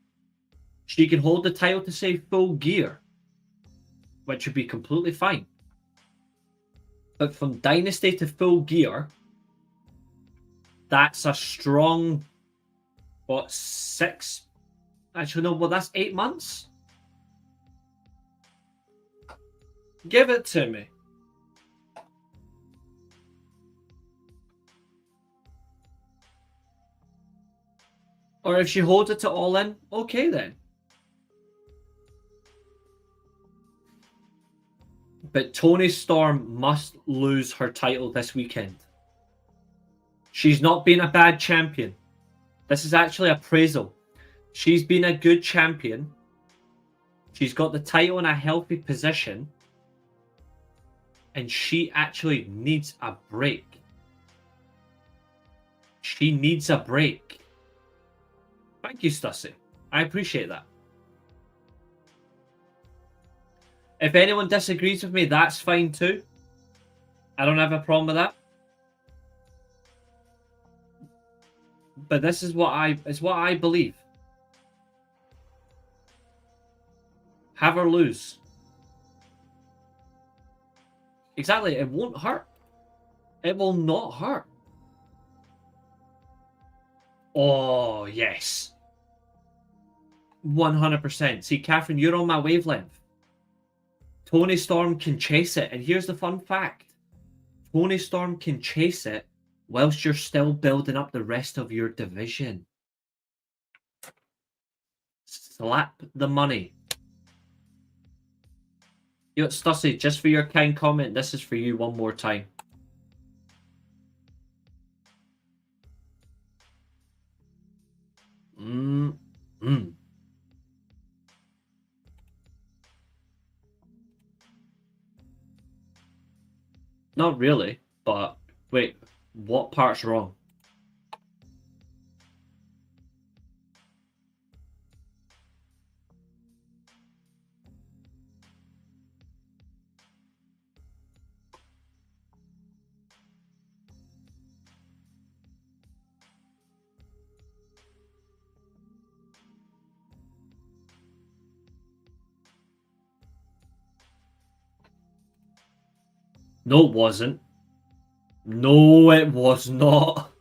She can hold the title to say Full Gear, which would be completely fine. But from Dynasty to Full Gear, that's a strong, what, 6? Actually, no, well, that's 8 months? Give it to me. Or if she holds it to All In, okay then. But Toni Storm must lose her title this weekend. She's not been a bad champion. This is actually appraisal. She's been a good champion. She's got the title in a healthy position. And she actually needs a break. She needs a break. Thank you, Stussy. I appreciate that. If anyone disagrees with me, that's fine too. I don't have a problem with that. But this is what I believe. Have her lose. Exactly, it won't hurt. It will not hurt. Oh, yes. 100%. See, Catherine, you're on my wavelength. Toni Storm can chase it. And here's the fun fact. Toni Storm can chase it whilst you're still building up the rest of your division. Slap the money. Yo, Stussy, just for your kind comment, this is for you one more time. Not really, but wait, what part's wrong? No, it wasn't. No, it was not.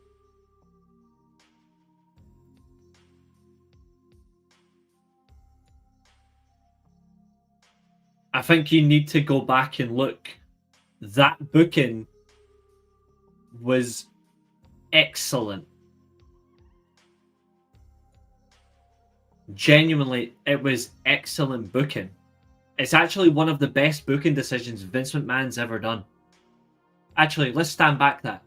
I think you need to go back and look. That booking was excellent. Genuinely, it was excellent booking. It's actually one of the best booking decisions Vince McMahon's ever done. Actually, let's stand back that.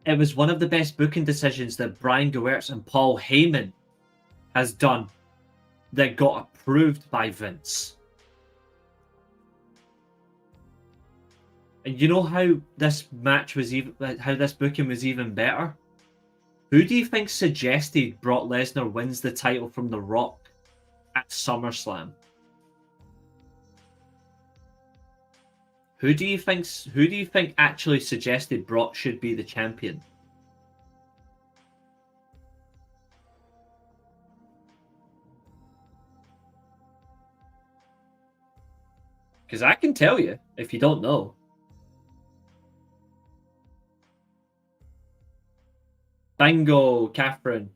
It was one of the best booking decisions that Brian Gewirtz and Paul Heyman has done that got approved by Vince. And you know how this match was how this booking was even better? Who do you think suggested Brock Lesnar wins the title from The Rock at SummerSlam? Who do you think actually suggested Brock should be the champion? Because I can tell you if you don't know. Bingo, Catherine.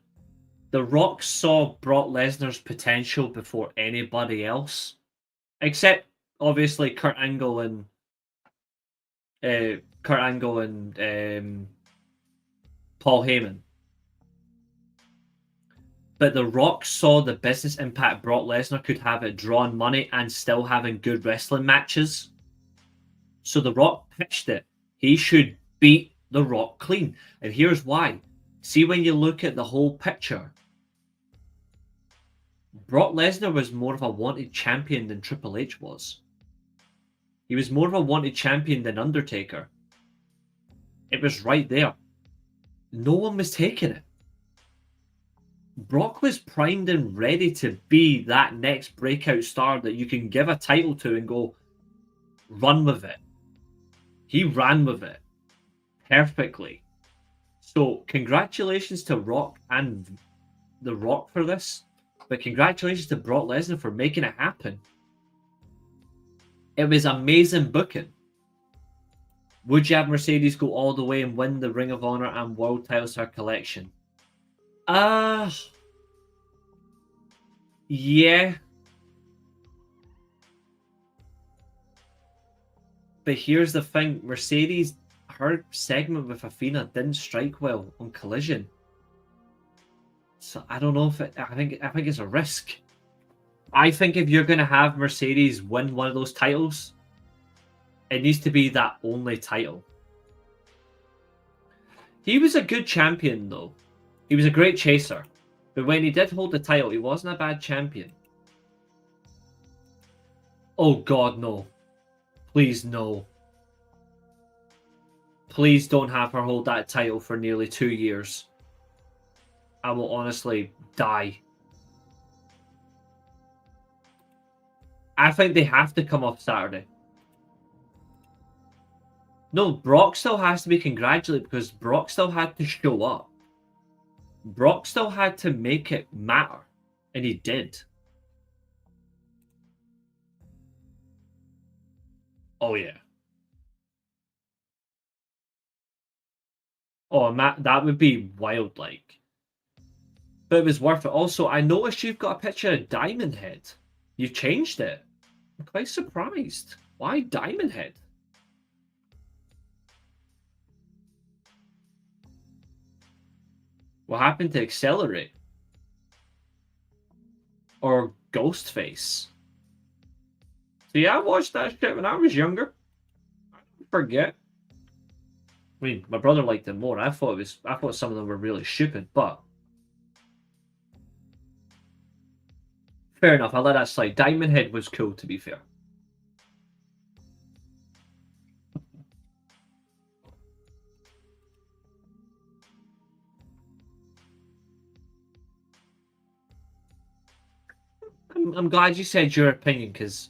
The Rock saw Brock Lesnar's potential before anybody else, except obviously Kurt Angle and Paul Heyman. But The Rock saw the business impact Brock Lesnar could have at drawing money and still having good wrestling matches. So The Rock pitched it. He should beat The Rock clean. And here's why. See, when you look at the whole picture, Brock Lesnar was more of a wanted champion than Triple H was. He was more of a wanted champion than Undertaker. It was right there. No one was taking it. Brock was primed and ready to be that next breakout star that you can give a title to and go, run with it. He ran with it perfectly. So, congratulations to Rock and The Rock for this, but congratulations to Brock Lesnar for making it happen. It was amazing booking. Would you have Mercedes go all the way and win the Ring of Honor and World titles her collection? Yeah. But here's the thing, Mercedes, her segment with Athena didn't strike well on Collision. So I don't know if I think it's a risk. I think if you're gonna have Mercedes win one of those titles, it needs to be that only title. He was a good champion though. He was a great chaser. But when he did hold the title, he wasn't a bad champion. Oh god, no. Please, no. Please don't have her hold that title for nearly 2 years. I will honestly die. I think they have to come off Saturday. No, Brock still has to be congratulated because Brock still had to show up. Brock still had to make it matter. And he did. Oh, yeah. Oh, that would be wild, like. But it was worth it. Also, I noticed you've got a picture of Diamond Head. You've changed it. I'm quite surprised. Why Diamond Head? What happened to Accelerate? Or Ghostface? So yeah, I watched that shit when I was younger. I don't forget. I mean, my brother liked it more. I thought some of them were really stupid, but fair enough. I'll let that slide. Diamond Head was cool, to be fair. I'm glad you said your opinion because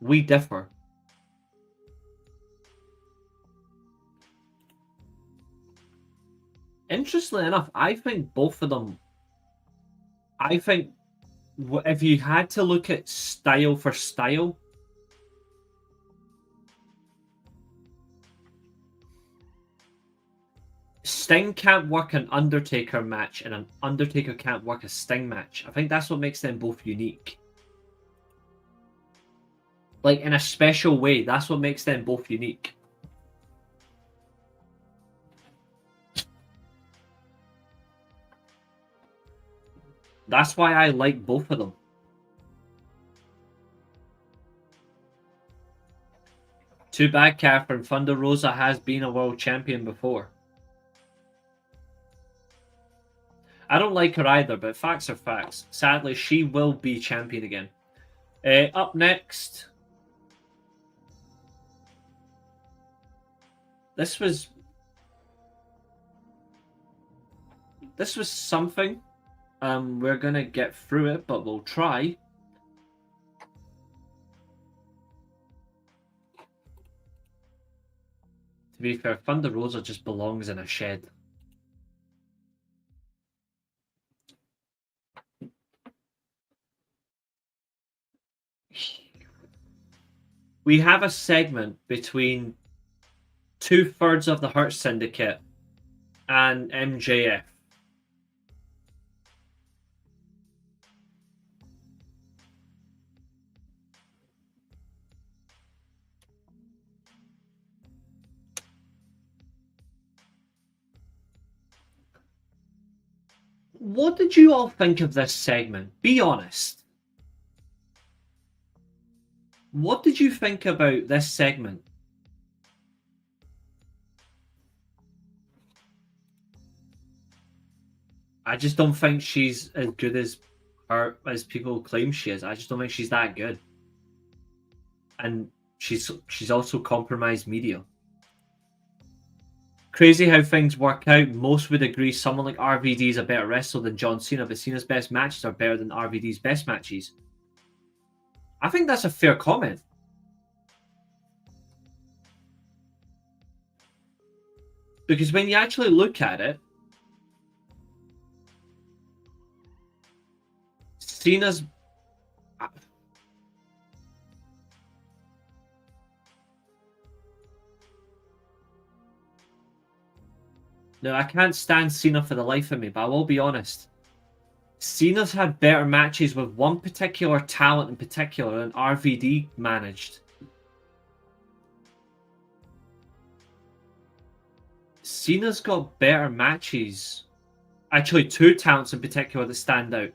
we differ. Interestingly enough, I think both of them. I think if you had to look at style for style, Sting can't work an Undertaker match and an Undertaker can't work a Sting match. I think that's what makes them both unique. Like, in a special way, that's what makes them both unique. That's why I like both of them. Too bad, Catherine. Thunder Rosa has been a world champion before. I don't like her either, but facts are facts. Sadly, she will be champion again. Up next, this was something. We're gonna get through it, but we'll try. To be fair, Thunder Rosa just belongs in a shed. We have a segment between 2/3 of the Hurt Syndicate and MJF. What did you all think of this segment? Be honest. What did you think about this segment? I just don't think she's as good as people claim she is. I just don't think she's that good. And she's also compromised media. Crazy how things work out. Most would agree someone like RVD is a better wrestler than John Cena, but Cena's best matches are better than RVD's best matches. I think that's a fair comment. Because when you actually look at it, Cena's... No, I can't stand Cena for the life of me, but I will be honest. Cena's had better matches with one particular talent in particular than RVD managed. Cena's got better matches. Actually, two talents in particular that stand out.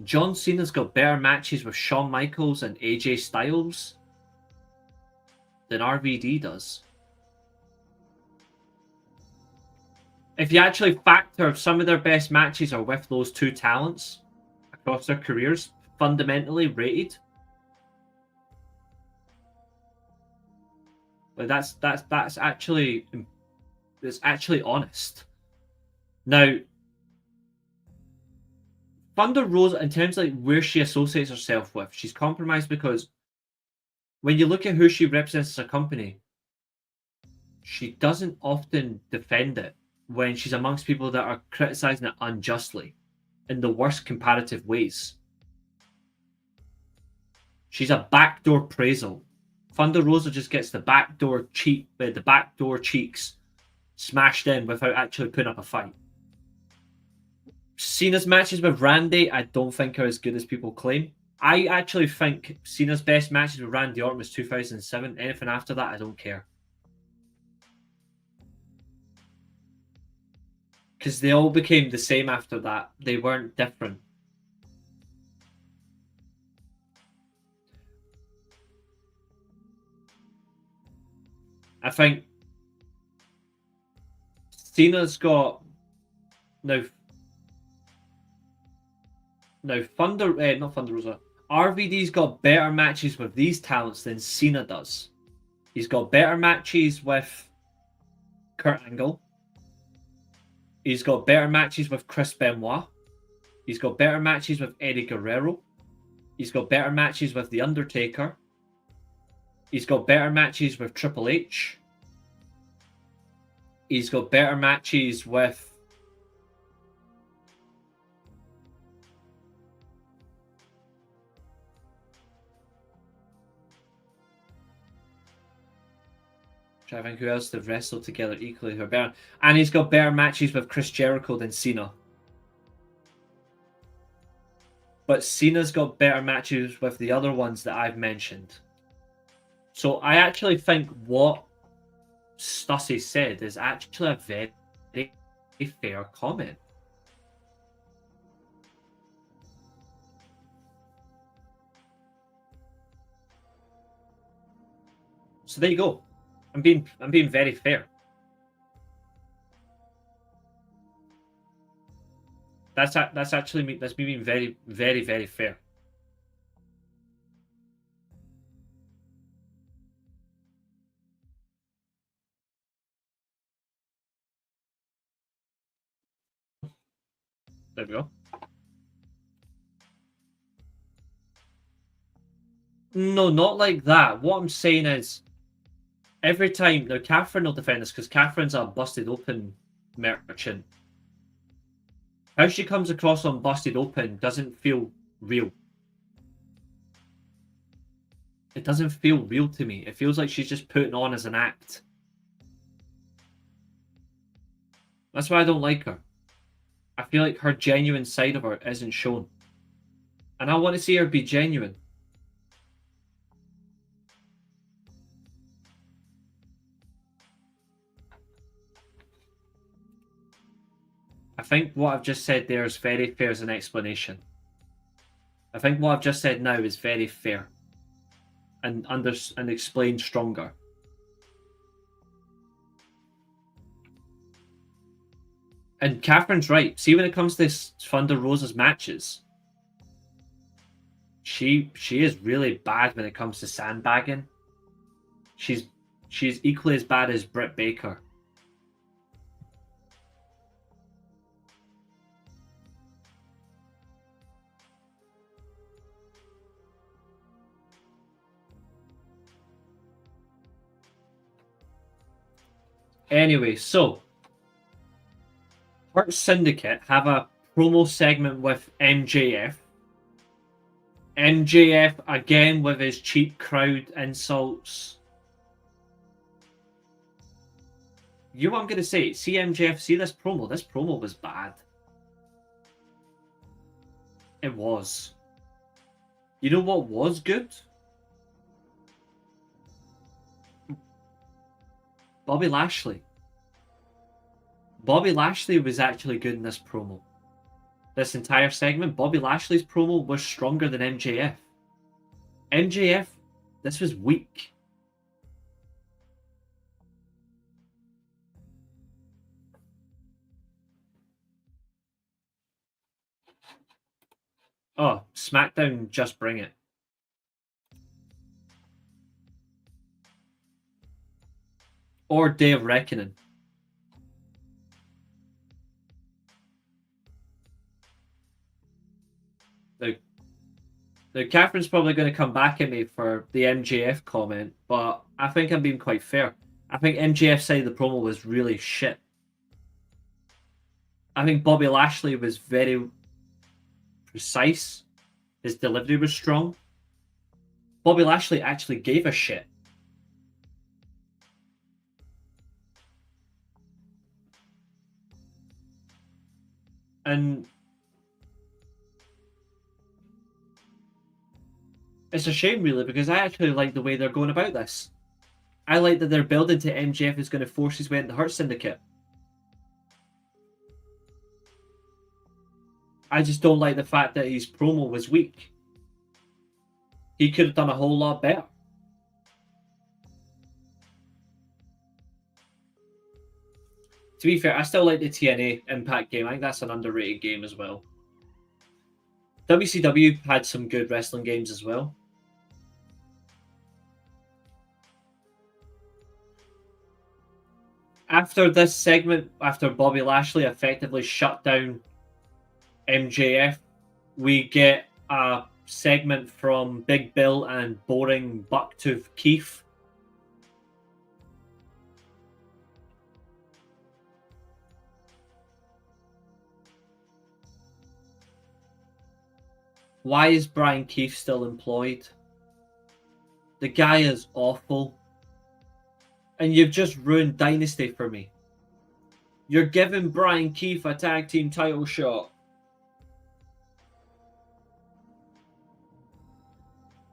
John Cena's got better matches with Shawn Michaels and AJ Styles than RVD does. If you actually factor some of their best matches are with those two talents across their careers, fundamentally rated, but that's actually honest. Now, Thunder Rosa, in terms of like where she associates herself with, she's compromised because when you look at who she represents as a company, she doesn't often defend it when she's amongst people that are criticizing it unjustly in the worst comparative ways. She's a backdoor appraisal. Thunder Rosa just gets the backdoor cheeks smashed in without actually putting up a fight. Cena's matches with Randy, I don't think are as good as people claim. I actually think Cena's best matches with Randy Orton was 2007. Anything after that, I don't care. Because they all became the same after that. They weren't different. I think Cena's got now not Thunder Rosa. RVD's got better matches with these talents than Cena does. He's got better matches with Kurt Angle. He's got better matches with Chris Benoit. He's got better matches with Eddie Guerrero. He's got better matches with The Undertaker. He's got better matches with Triple H. He's got better matches with I think who else they've wrestled together equally who are better. And he's got better matches with Chris Jericho than Cena. But Cena's got better matches with the other ones that I've mentioned. So I actually think what Stussy said is actually a very, very fair comment. So there you go. I'm being very fair. That's me being very, very, very fair. There we go. No, not like that. What I'm saying is, every time now, Catherine will defend this because Catherine's a busted open merchant. How she comes across on Busted Open doesn't feel real. It doesn't feel real to me. It feels like she's just putting on as an act. That's why I don't like her. I feel like her genuine side of her isn't shown. And I want to see her be genuine. I think what I've just said there is very fair as an explanation. I think what I've just said now is very fair and explained stronger. And Catherine's right. See, when it comes to Thunder Rosa's matches, she is really bad when it comes to sandbagging. She's equally as bad as Britt Baker. Anyway, so Hurt Syndicate have a promo segment with MJF. MJF again with his cheap crowd insults. You know what I'm gonna say? See MJF, see this promo. This promo was bad. It was. You know what was good? Bobby Lashley. Bobby Lashley was actually good in this promo. This entire segment, Bobby Lashley's promo was stronger than MJF. MJF, this was weak. Oh, SmackDown, just bring it. Or Day of Reckoning. Now, Catherine's probably going to come back at me for the MJF comment, but I think I'm being quite fair. I think MJF's side of the promo was really shit. I think Bobby Lashley was very precise. His delivery was strong. Bobby Lashley actually gave a shit. And it's a shame, really, because I actually like the way they're going about this. I like that they're building to MJF is going to force his way into the Hurt Syndicate. I just don't like the fact that his promo was weak. He could have done a whole lot better. To be fair, I still like the TNA Impact game. I think that's an underrated game as well. WCW had some good wrestling games as well. After this segment, after Bobby Lashley effectively shut down MJF, we get a segment from Big Bill and boring Bucktooth Keith. Why is Brian Keith still employed? The guy is awful. And you've just ruined Dynasty for me. You're giving Brian Keith a tag team title shot.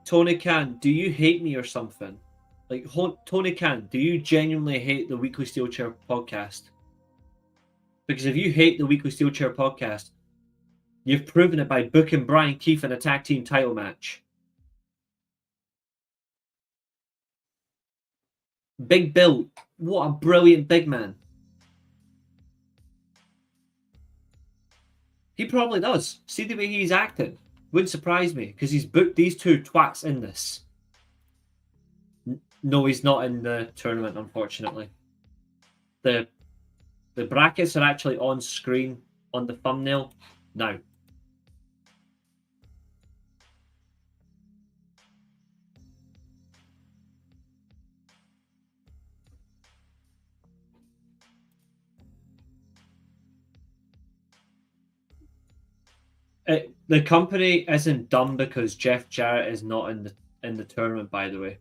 Tony Khan, do you hate me or something? Like, Tony Khan, do you genuinely hate the Weekly Steel Chair podcast? Because if you hate the Weekly Steel Chair podcast, you've proven it by booking Brian Keith in a tag team title match. Big Bill, what a brilliant big man. He probably does. See the way he's acting. Wouldn't surprise me because he's booked these two twats in this. No, he's not in the tournament, unfortunately. The brackets are actually on screen on the thumbnail now. The company isn't dumb because Jeff Jarrett is not in the tournament. By the way,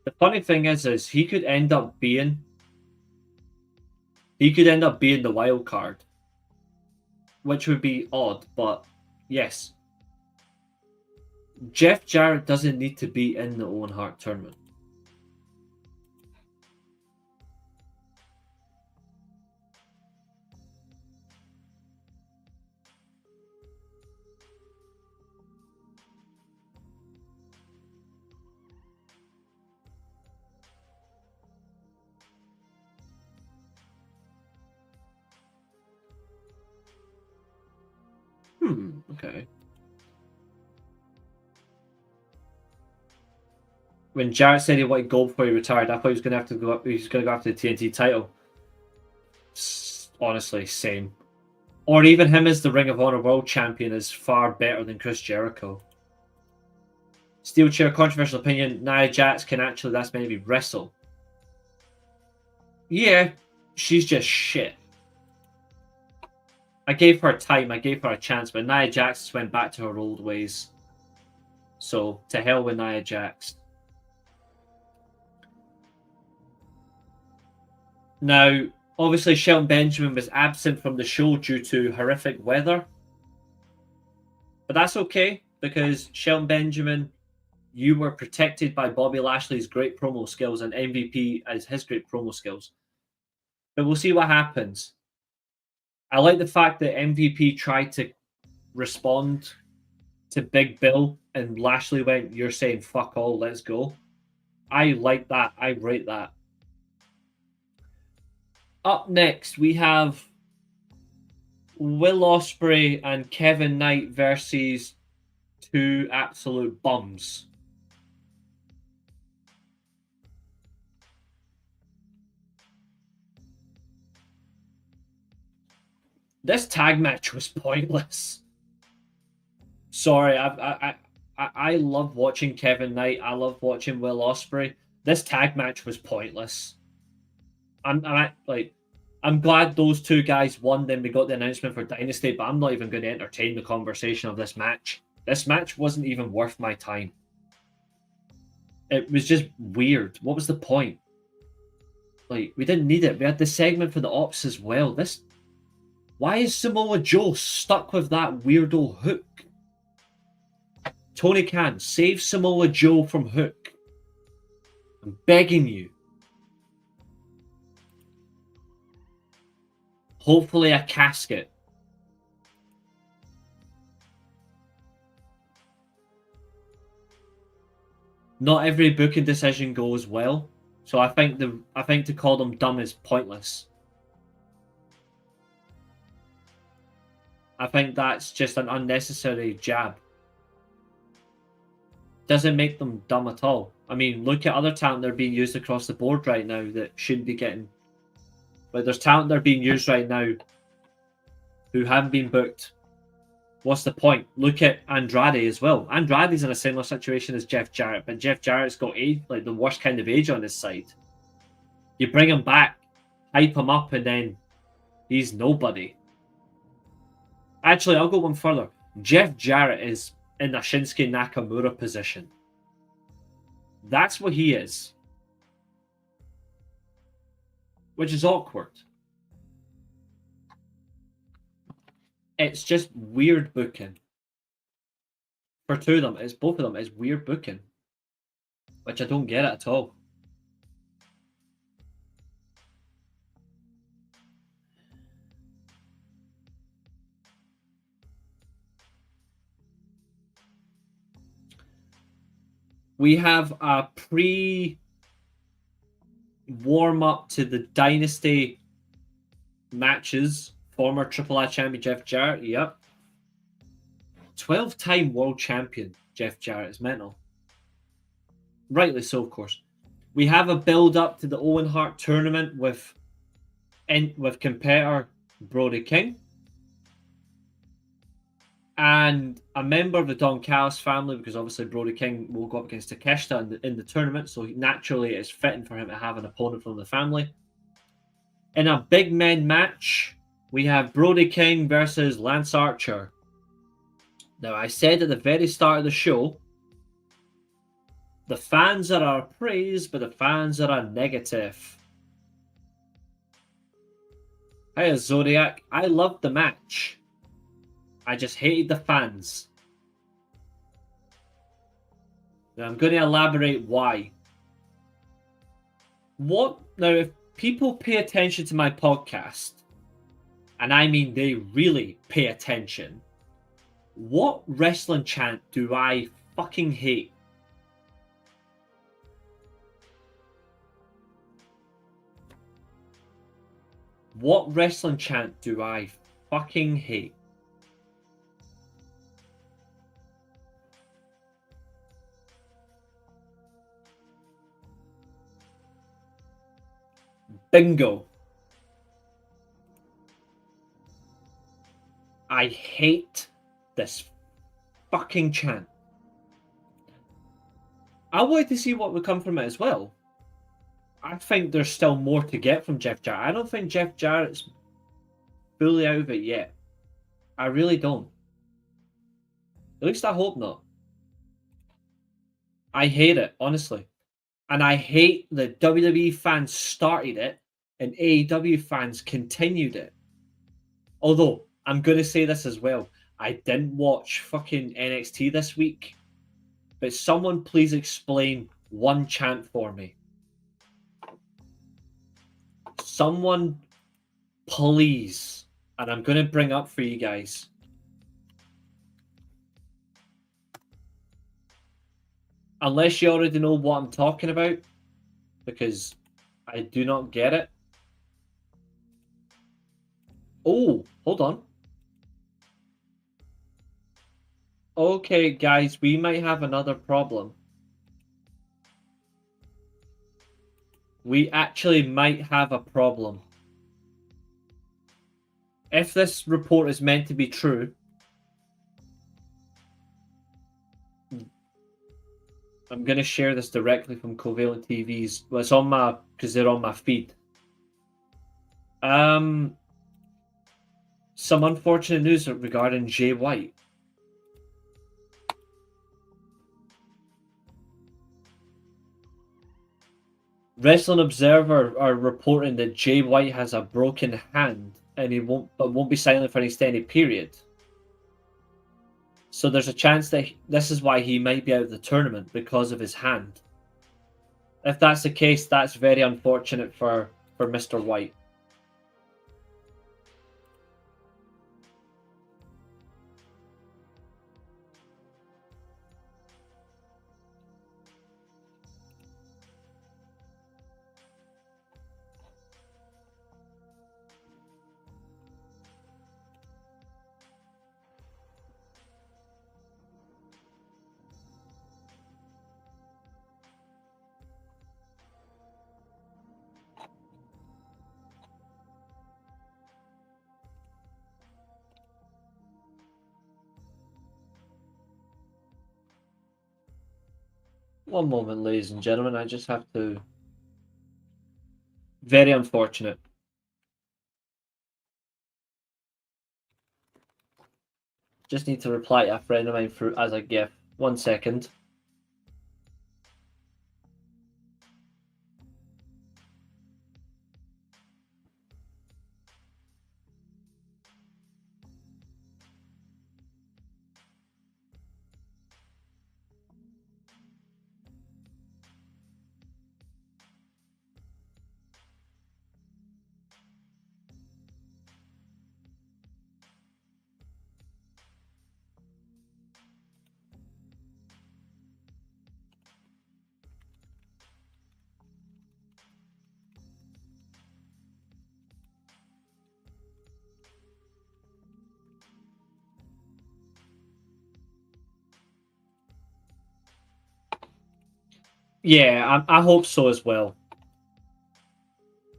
the funny thing is he could end up being the wild card, which would be odd. But yes, Jeff Jarrett doesn't need to be in the Owen Hart tournament. Okay. When Jarrett said he wanted gold before he retired, I thought he was going to have to go up. He was going to go after the TNT title. Honestly, same. Or even him as the Ring of Honor World Champion is far better than Chris Jericho. Steel Chair, controversial opinion. Nia Jax can actually, that's maybe wrestle. Yeah, she's just shit. I gave her time, I gave her a chance, but Nia Jax just went back to her old ways. So, to hell with Nia Jax. Now, obviously, Shelton Benjamin was absent from the show due to horrific weather. But that's okay, because Shelton Benjamin, you were protected by Bobby Lashley's great promo skills and MVP as his great promo skills. But we'll see what happens. I like the fact that MVP tried to respond to Big Bill and Lashley went, "You're saying fuck all, let's go." I like that. I rate that. Up next, we have Will Ospreay and Kevin Knight versus two absolute bums. This tag match was pointless. Sorry, I love watching Kevin Knight. I love watching Will Ospreay. This tag match was pointless. I'm glad those two guys won. Then we got the announcement for Dynasty, but I'm not even going to entertain the conversation of this match. This match wasn't even worth my time. It was just weird. What was the point? Like, we didn't need it. We had the segment for the ops as well. Why is Samoa Joe stuck with that weirdo Hook? Tony Khan, save Samoa Joe from Hook. I'm begging you. Hopefully a casket. Not every booking decision goes well, so I think to call them dumb is pointless. I think that's just an unnecessary jab. Doesn't make them dumb at all. I mean, look at other talent that are being used across the board right now that shouldn't be getting. But there's talent that are being used right now who haven't been booked. What's the point? Look at Andrade as well. Andrade's in a similar situation as Jeff Jarrett, but Jeff Jarrett's got age, like the worst kind of age on his side. You bring him back, hype him up, and then he's nobody. Actually, I'll go one further. Jeff Jarrett is in a Shinsuke Nakamura position. That's what he is. Which is awkward. It's just weird booking. For two of them, it's both of them, it's weird booking. Which I don't get it at all. We have a warm-up to the Dynasty matches. Former Triple H champion Jeff Jarrett, yep. 12-time world champion Jeff Jarrett is mental. Rightly so, of course. We have a build-up to the Owen Hart tournament with competitor Brody King. And a member of the Don Callis family, because obviously Brody King will go up against Takeshita in the tournament, so naturally it's fitting for him to have an opponent from the family. In a big men match, we have Brody King versus Lance Archer. Now, I said at the very start of the show, the fans that are praised, but the fans that are negative. Hey, Zodiac, I loved the match. I just hated the fans. Now, I'm going to elaborate why. Now, if people pay attention to my podcast, and I mean they really pay attention, what wrestling chant do I fucking hate? What wrestling chant do I fucking hate? Bingo. I hate this fucking chant. I wanted to see what would come from it as well. I think there's still more to get from Jeff Jarrett. I don't think Jeff Jarrett's fully out of it yet. I really don't. At least I hope not. I hate it, honestly. And I hate that WWE fans started it and AEW fans continued it. Although, I'm going to say this as well. I didn't watch fucking NXT this week. But someone please explain one chant for me. Someone please. And I'm going to bring up for you guys. Unless you already know what I'm talking about. Because I do not get it. Oh, hold on. Okay, guys, we might have another problem. We actually might have a problem. If this report is meant to be true, I'm going to share this directly from Covalent TV's. Well, it's on my, because they're on my feed. Some unfortunate news regarding Jay White. Wrestling Observer are reporting that Jay White has a broken hand and he won't be signing for an extended period. So there's a chance that this is why he might be out of the tournament, because of his hand. If that's the case, that's very unfortunate for Mr. White. One moment, ladies and gentlemen. I just have to... Very unfortunate. Just need to reply to a friend of mine through as a GIF. 1 second. Yeah, I hope so as well.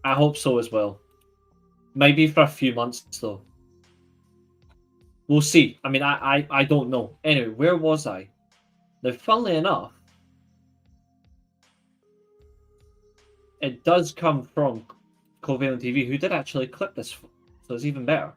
I hope so as well. Maybe for a few months, though. We'll see. I mean, I don't know. Anyway, where was I? Now, funnily enough, it does come from Covalent TV, who did actually clip this, so it's even better.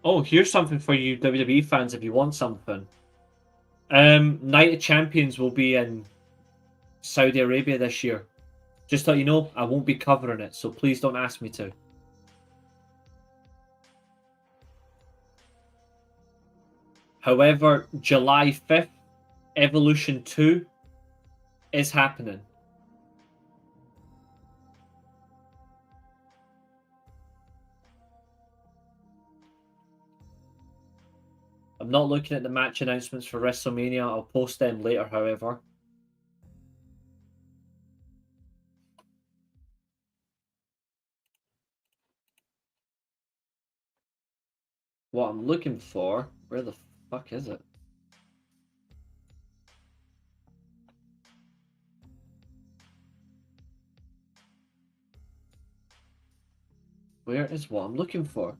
Oh, here's something for you WWE fans if you want something. Night of Champions will be in Saudi Arabia this year. Just to let you know, I won't be covering it, so please don't ask me to. However, July 5th, Evolution 2 is happening. I'm not looking at the match announcements for WrestleMania. I'll post them later, however. What I'm looking for... Where the fuck is it? Where is what I'm looking for?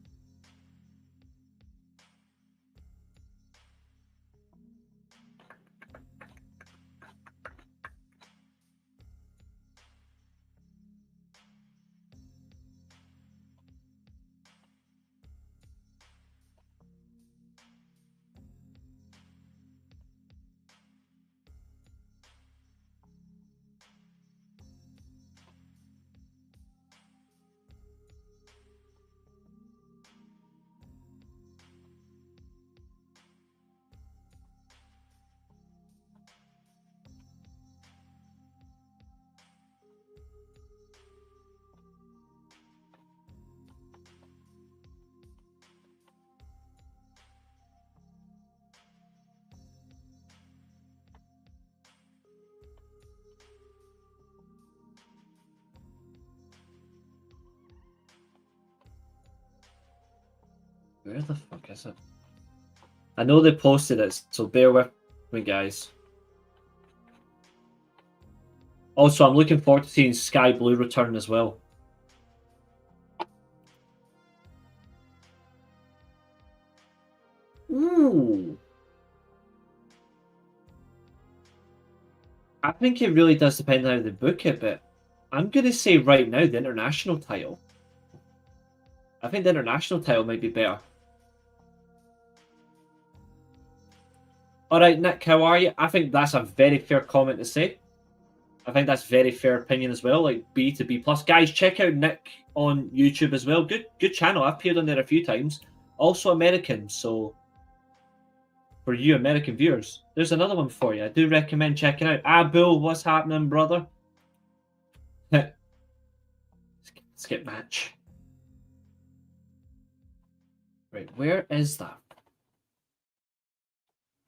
Where the fuck is it? I know they posted it, so bear with me, guys. Also, I'm looking forward to seeing Sky Blue return as well. Ooh. I think it really does depend on how they book it, but I'm going to say right now the international title. I think the international title might be better. Alright, Nick, how are you? I think that's a very fair comment to say. I think that's very fair opinion as well, like B to B plus. Guys, check out Nick on YouTube as well. Good channel. I've appeared on there a few times. Also American, so for you American viewers, there's another one for you. I do recommend checking out. Bull, what's happening, brother? Skip match. Right, where is that?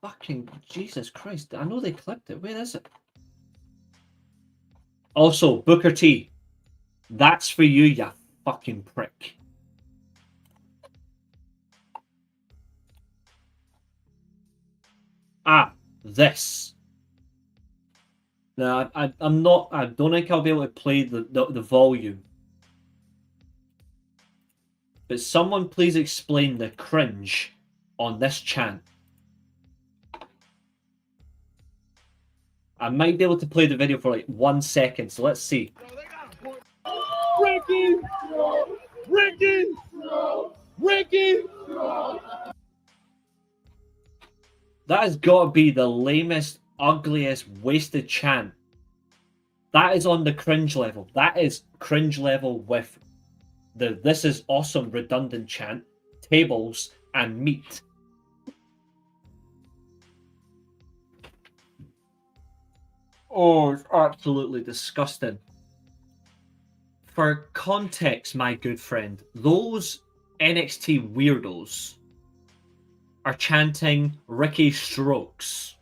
Fucking Jesus Christ. I know they clipped it. Where is it? Also, Booker T. That's for you, you fucking prick. This. No, I'm not. I don't think I'll be able to play the volume. But someone please explain the cringe on this chant. I might be able to play the video for like 1 second, so let's see. Ricky! Ricky! Ricky! That has got to be the lamest, ugliest, wasted chant. That is on the cringe level. That is cringe level with the "this is awesome" redundant chant, tables, and meat. Oh, it's absolutely disgusting. For context, my good friend, those NXT weirdos are chanting Ricky Strokes.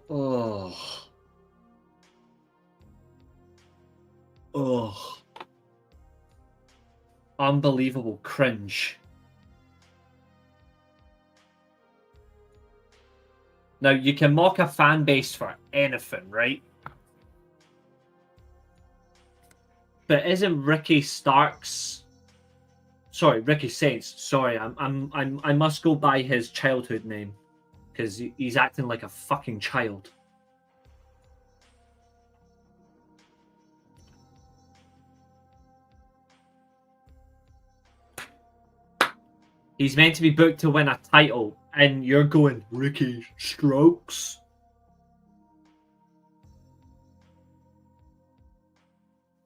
Oh. Oh. Unbelievable cringe. Now, you can mock a fan base for anything, right? But isn't Ricky Starks... Sorry, Ricky Saints. Sorry, I must go by his childhood name. Because he's acting like a fucking child. He's meant to be booked to win a title, and you're going, Ricky Strokes?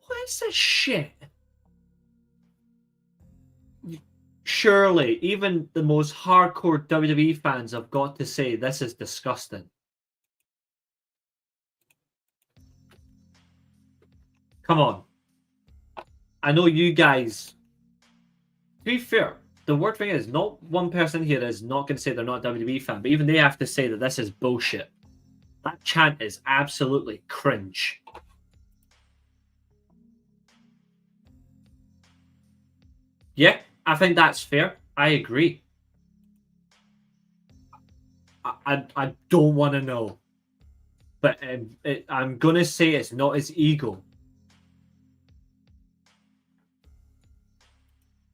What is this shit? Surely, even the most hardcore WWE fans have got to say this is disgusting. Come on. I know you guys To be fair, the word thing is, not one person here is not going to say they're not a WWE fan, but even they have to say that this is bullshit. That chant is absolutely cringe. Yeah, I think that's fair. I agree. I don't want to know. But I'm going to say it's not his ego.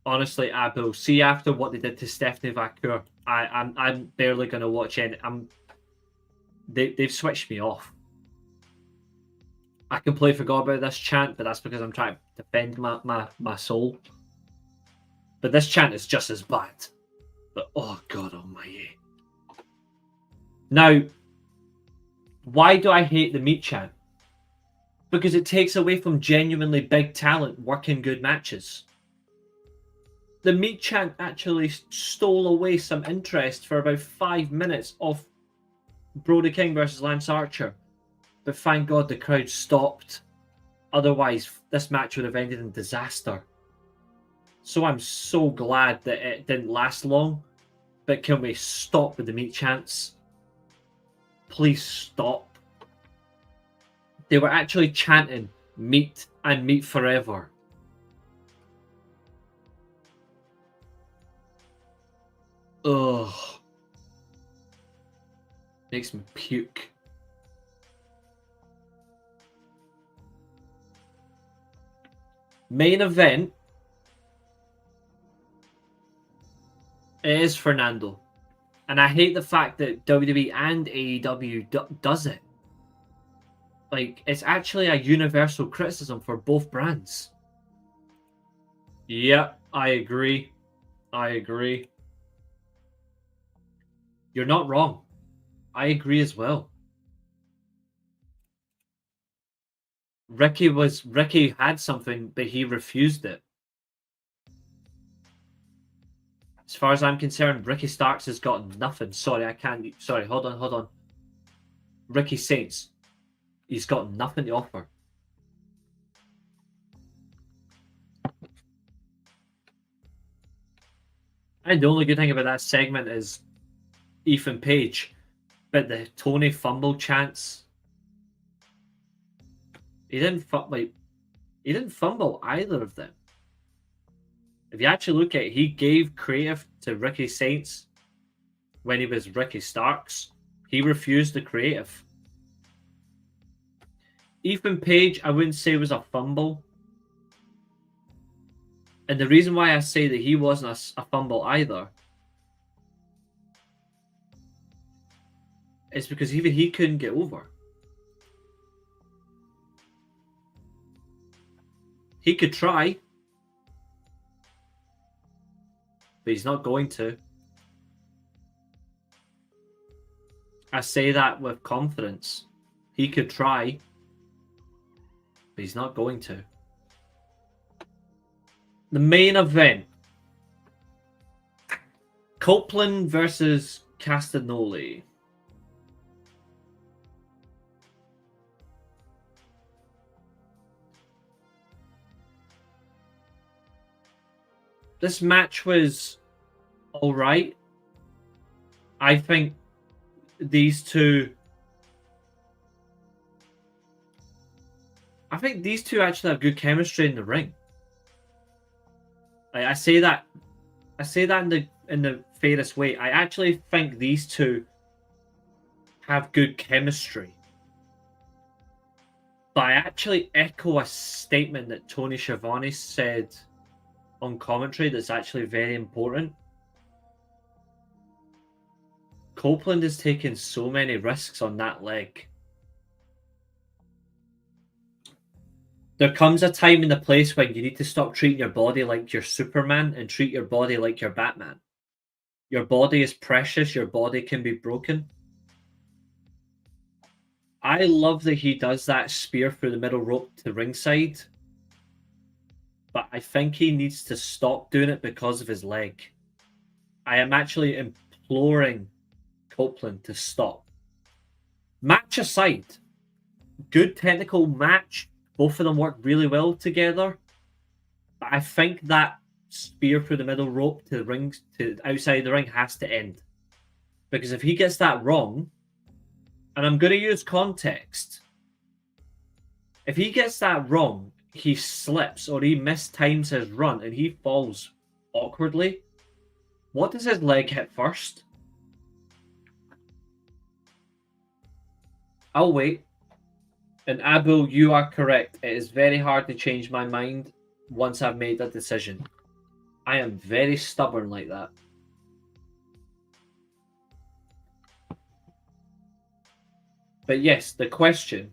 Honestly, Abu, see after what they did to Stephanie Vacour, I'm barely going to watch any. They've switched me off. I completely forgot about this chant, but that's because I'm trying to defend my soul. But this chant is just as bad. But oh God almighty. Now, why do I hate the meat chant? Because it takes away from genuinely big talent working good matches. The meat chant actually stole away some interest for about 5 minutes of Brody King versus Lance Archer. But thank God the crowd stopped. Otherwise, this match would have ended in disaster. So I'm so glad that it didn't last long. But can we stop with the meat chants? Please stop. They were actually chanting meat and meat forever. Ugh. Makes me puke. Main event. It is Fernando. And I hate the fact that WWE and AEW does it. Like, it's actually a universal criticism for both brands. Yeah, I agree. I agree. You're not wrong. I agree as well. Ricky had something, but he refused it. As far as I'm concerned, Ricky Starks has got nothing. Sorry, I can't. Sorry, hold on. Ricky Saints, he's got nothing to offer. And the only good thing about that segment is Ethan Page, but the Tony fumble chants. He didn't fumble either of them. If you actually look at it, he gave creative to Ricky Saints when he was Ricky Starks. He refused the creative. Ethan Page, I wouldn't say was a fumble. And the reason why I say that he wasn't a fumble either is because even he couldn't get over. He could try, but he's not going to. I say that with confidence. He could try, but he's not going to. The main event. Copeland versus Castagnoli. This match was alright. I think these two actually have good chemistry in the ring. I say that in the fairest way. I actually think these two have good chemistry. But I actually echo a statement that Tony Schiavone said on commentary that's actually very important. Copeland has taken so many risks on that leg. There comes a time and a place when you need to stop treating your body like you're Superman and treat your body like you're Batman. Your body is precious. Your body can be broken. I love that he does that spear through the middle rope to ringside. But I think he needs to stop doing it because of his leg. I am actually imploring Copeland to stop. Match aside, good technical match. Both of them work really well together. But I think that spear through the middle rope to the ring, to outside the ring, has to end. Because if he gets that wrong, and I'm going to use context, if he gets that wrong, he slips or he mistimes his run and he falls awkwardly. What does his leg hit first? I'll wait. And Abu, you are correct. It is very hard to change my mind once I've made that decision. I am very stubborn like that. But yes, the question,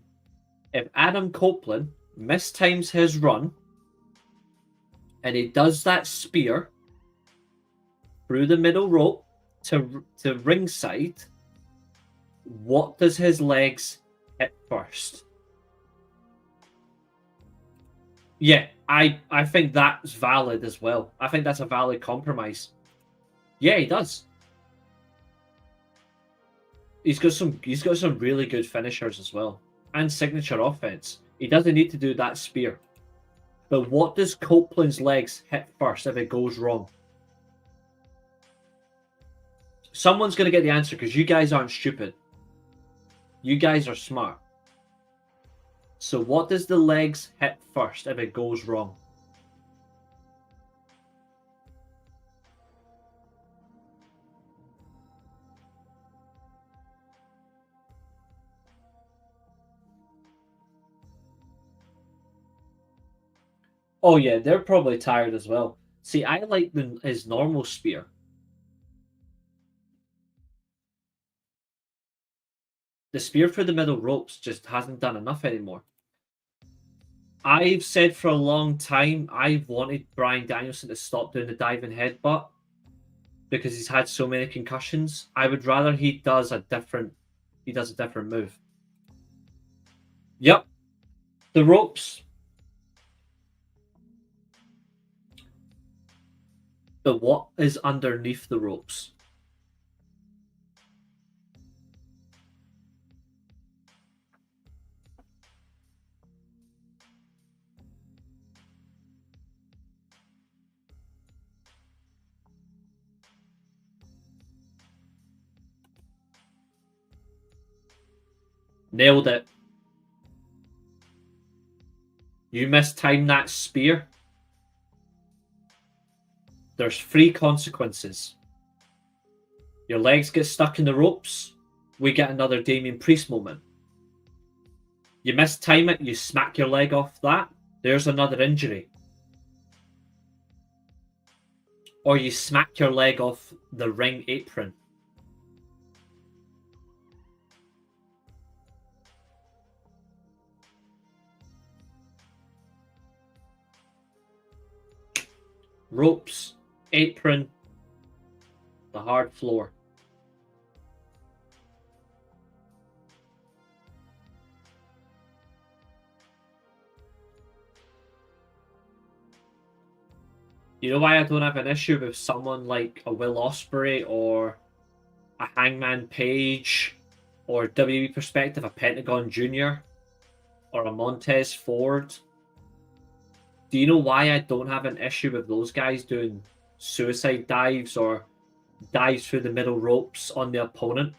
if Adam Copeland mistimes his run and he does that spear through the middle rope to ringside, what does his legs hit first? Yeah, I think that's valid as well. I think that's a valid compromise. Yeah, he does. He's got some really good finishers as well, and signature offense. He doesn't need to do that spear. But what does Copeland's legs hit first if it goes wrong? Someone's going to get the answer because you guys aren't stupid. You guys are smart. So what does the legs hit first if it goes wrong? Oh yeah, they're probably tired as well. See, I like his normal spear. The spear through the middle ropes just hasn't done enough anymore. I've said for a long time I've wanted Bryan Danielson to stop doing the diving headbutt because he's had so many concussions. I would rather he does a different move. Yep. The ropes. But what is underneath the ropes? Nailed it. You mistimed that spear. There's 3 consequences. Your legs get stuck in the ropes. We get another Damian Priest moment. You mistime it, you smack your leg off that. There's another injury. Or you smack your leg off the ring apron. Ropes, apron, the hard floor. You know why I don't have an issue with someone like a Will Ospreay or a Hangman Page or WWE perspective, a Pentagon Jr. or a Montez Ford? Do you know why I don't have an issue with those guys doing suicide dives or dives through the middle ropes on the opponent?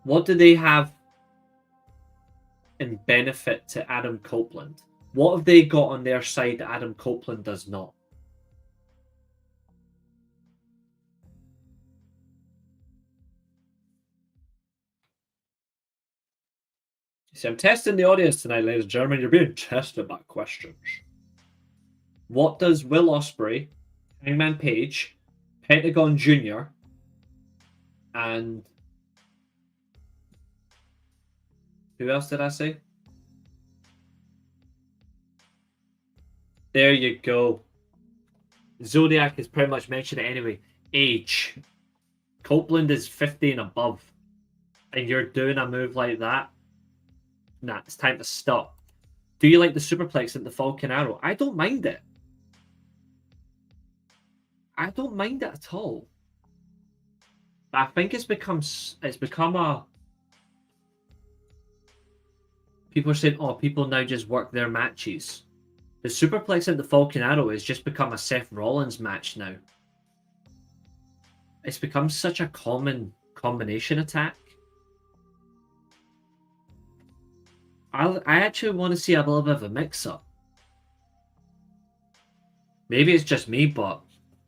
What do they have in benefit to Adam Copeland? What have they got on their side that Adam Copeland does not? See, I'm testing the audience tonight, ladies and gentlemen. You're being tested by questions. What does Will Ospreay, Hangman Page, Pentagon Jr., and who else did I say? There you go. Zodiac has pretty much mentioned it anyway. Age. Copeland is 50 and above. And you're doing a move like that? Nah, it's time to stop. Do you like the superplex and the Falcon Arrow? I don't mind it. I don't mind it at all. I think it's become a... People are saying, oh, people now just work their matches. The superplex at the Falcon Arrow has just become a Seth Rollins match now. It's become such a common combination attack. I actually want to see a little bit of a mix-up. Maybe it's just me, but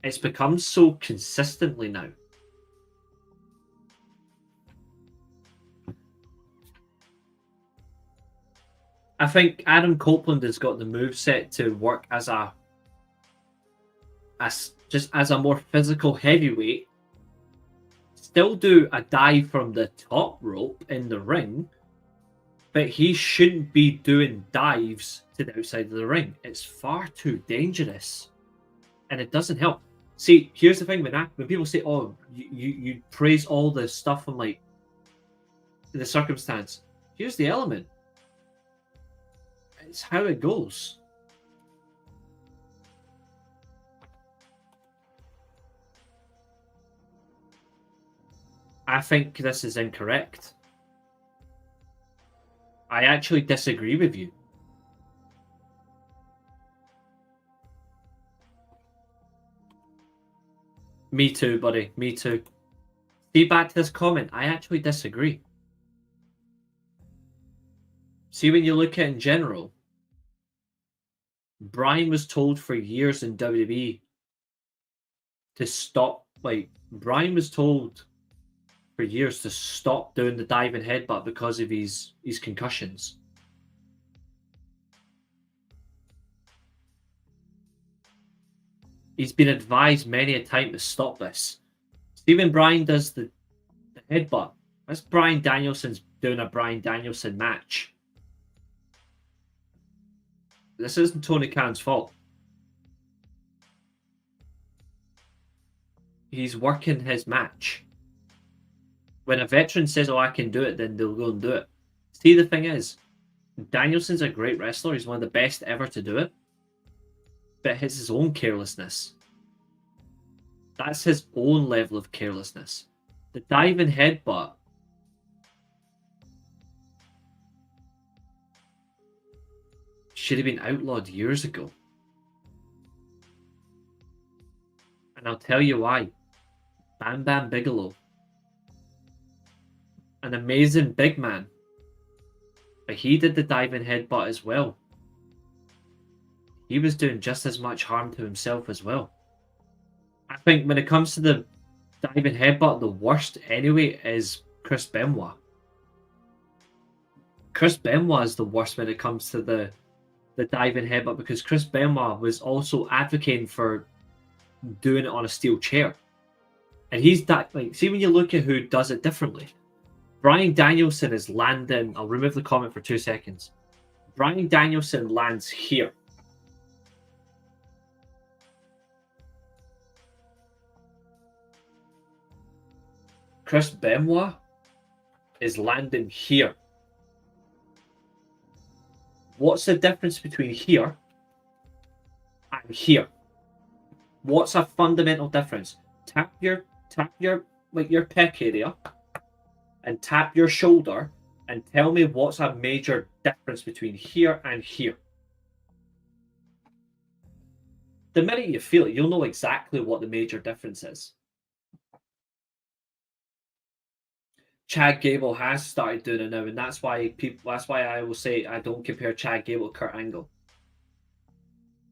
it's become so consistently now. I think Adam Copeland has got the moveset to work as a more physical heavyweight. Still do a dive from the top rope in the ring, but he shouldn't be doing dives to the outside of the ring. It's far too dangerous, and it doesn't help. See, here's the thing: when people say, "Oh, you praise all the stuff," I'm like, the circumstance. Here's the element. It's how it goes. I think this is incorrect. I actually disagree with you. Me too, buddy. Me too. See, back to this comment. I actually disagree. See, when you look at it in general, Brian was told for years in WWE to stop. Like, Brian was told for years to stop doing the diving headbutt because of his concussions. He's been advised many a time to stop this. See, when Brian does the headbutt, that's Bryan Danielson's doing a Bryan Danielson match. This isn't Tony Khan's fault. He's working his match. When a veteran says, oh, I can do it, then they'll go and do it. See, the thing is, Danielson's a great wrestler. He's one of the best ever to do it. But it's his own carelessness. That's his own level of carelessness. The diving headbutt should have been outlawed years ago. And I'll tell you why. Bam Bam Bigelow. An amazing big man. But he did the diving headbutt as well. He was doing just as much harm to himself as well. I think when it comes to the diving headbutt, the worst anyway is Chris Benoit. Chris Benoit is the worst when it comes to the diving headbutt, because Chris Benoit was also advocating for doing it on a steel chair. And he's that, like, see, when you look at who does it differently, Bryan Danielson is landing. I'll remove the comment for 2 seconds. Bryan Danielson lands here. Chris Benoit is landing here. What's the difference between here and here? What's a fundamental difference? Tap your like your pec area and tap your shoulder and tell me what's a major difference between here and here. The minute you feel it, you'll know exactly what the major difference is. Chad Gable has started doing it now, and that's why I will say I don't compare Chad Gable to Kurt Angle.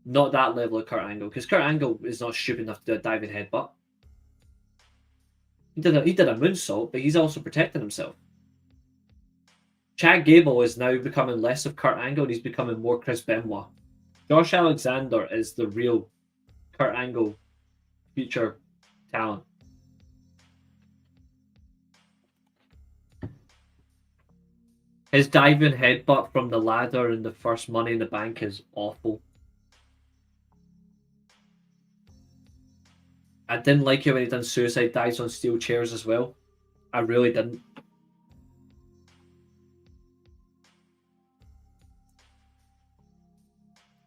Not that level of Kurt Angle, because Kurt Angle is not stupid enough to do a diving headbutt. He did a moonsault, but he's also protecting himself. Chad Gable is now becoming less of Kurt Angle, and he's becoming more Chris Benoit. Josh Alexander is the real Kurt Angle future talent. His diving headbutt from the ladder in the first Money in the Bank is awful. I didn't like it when he done suicide dives on steel chairs as well. I really didn't.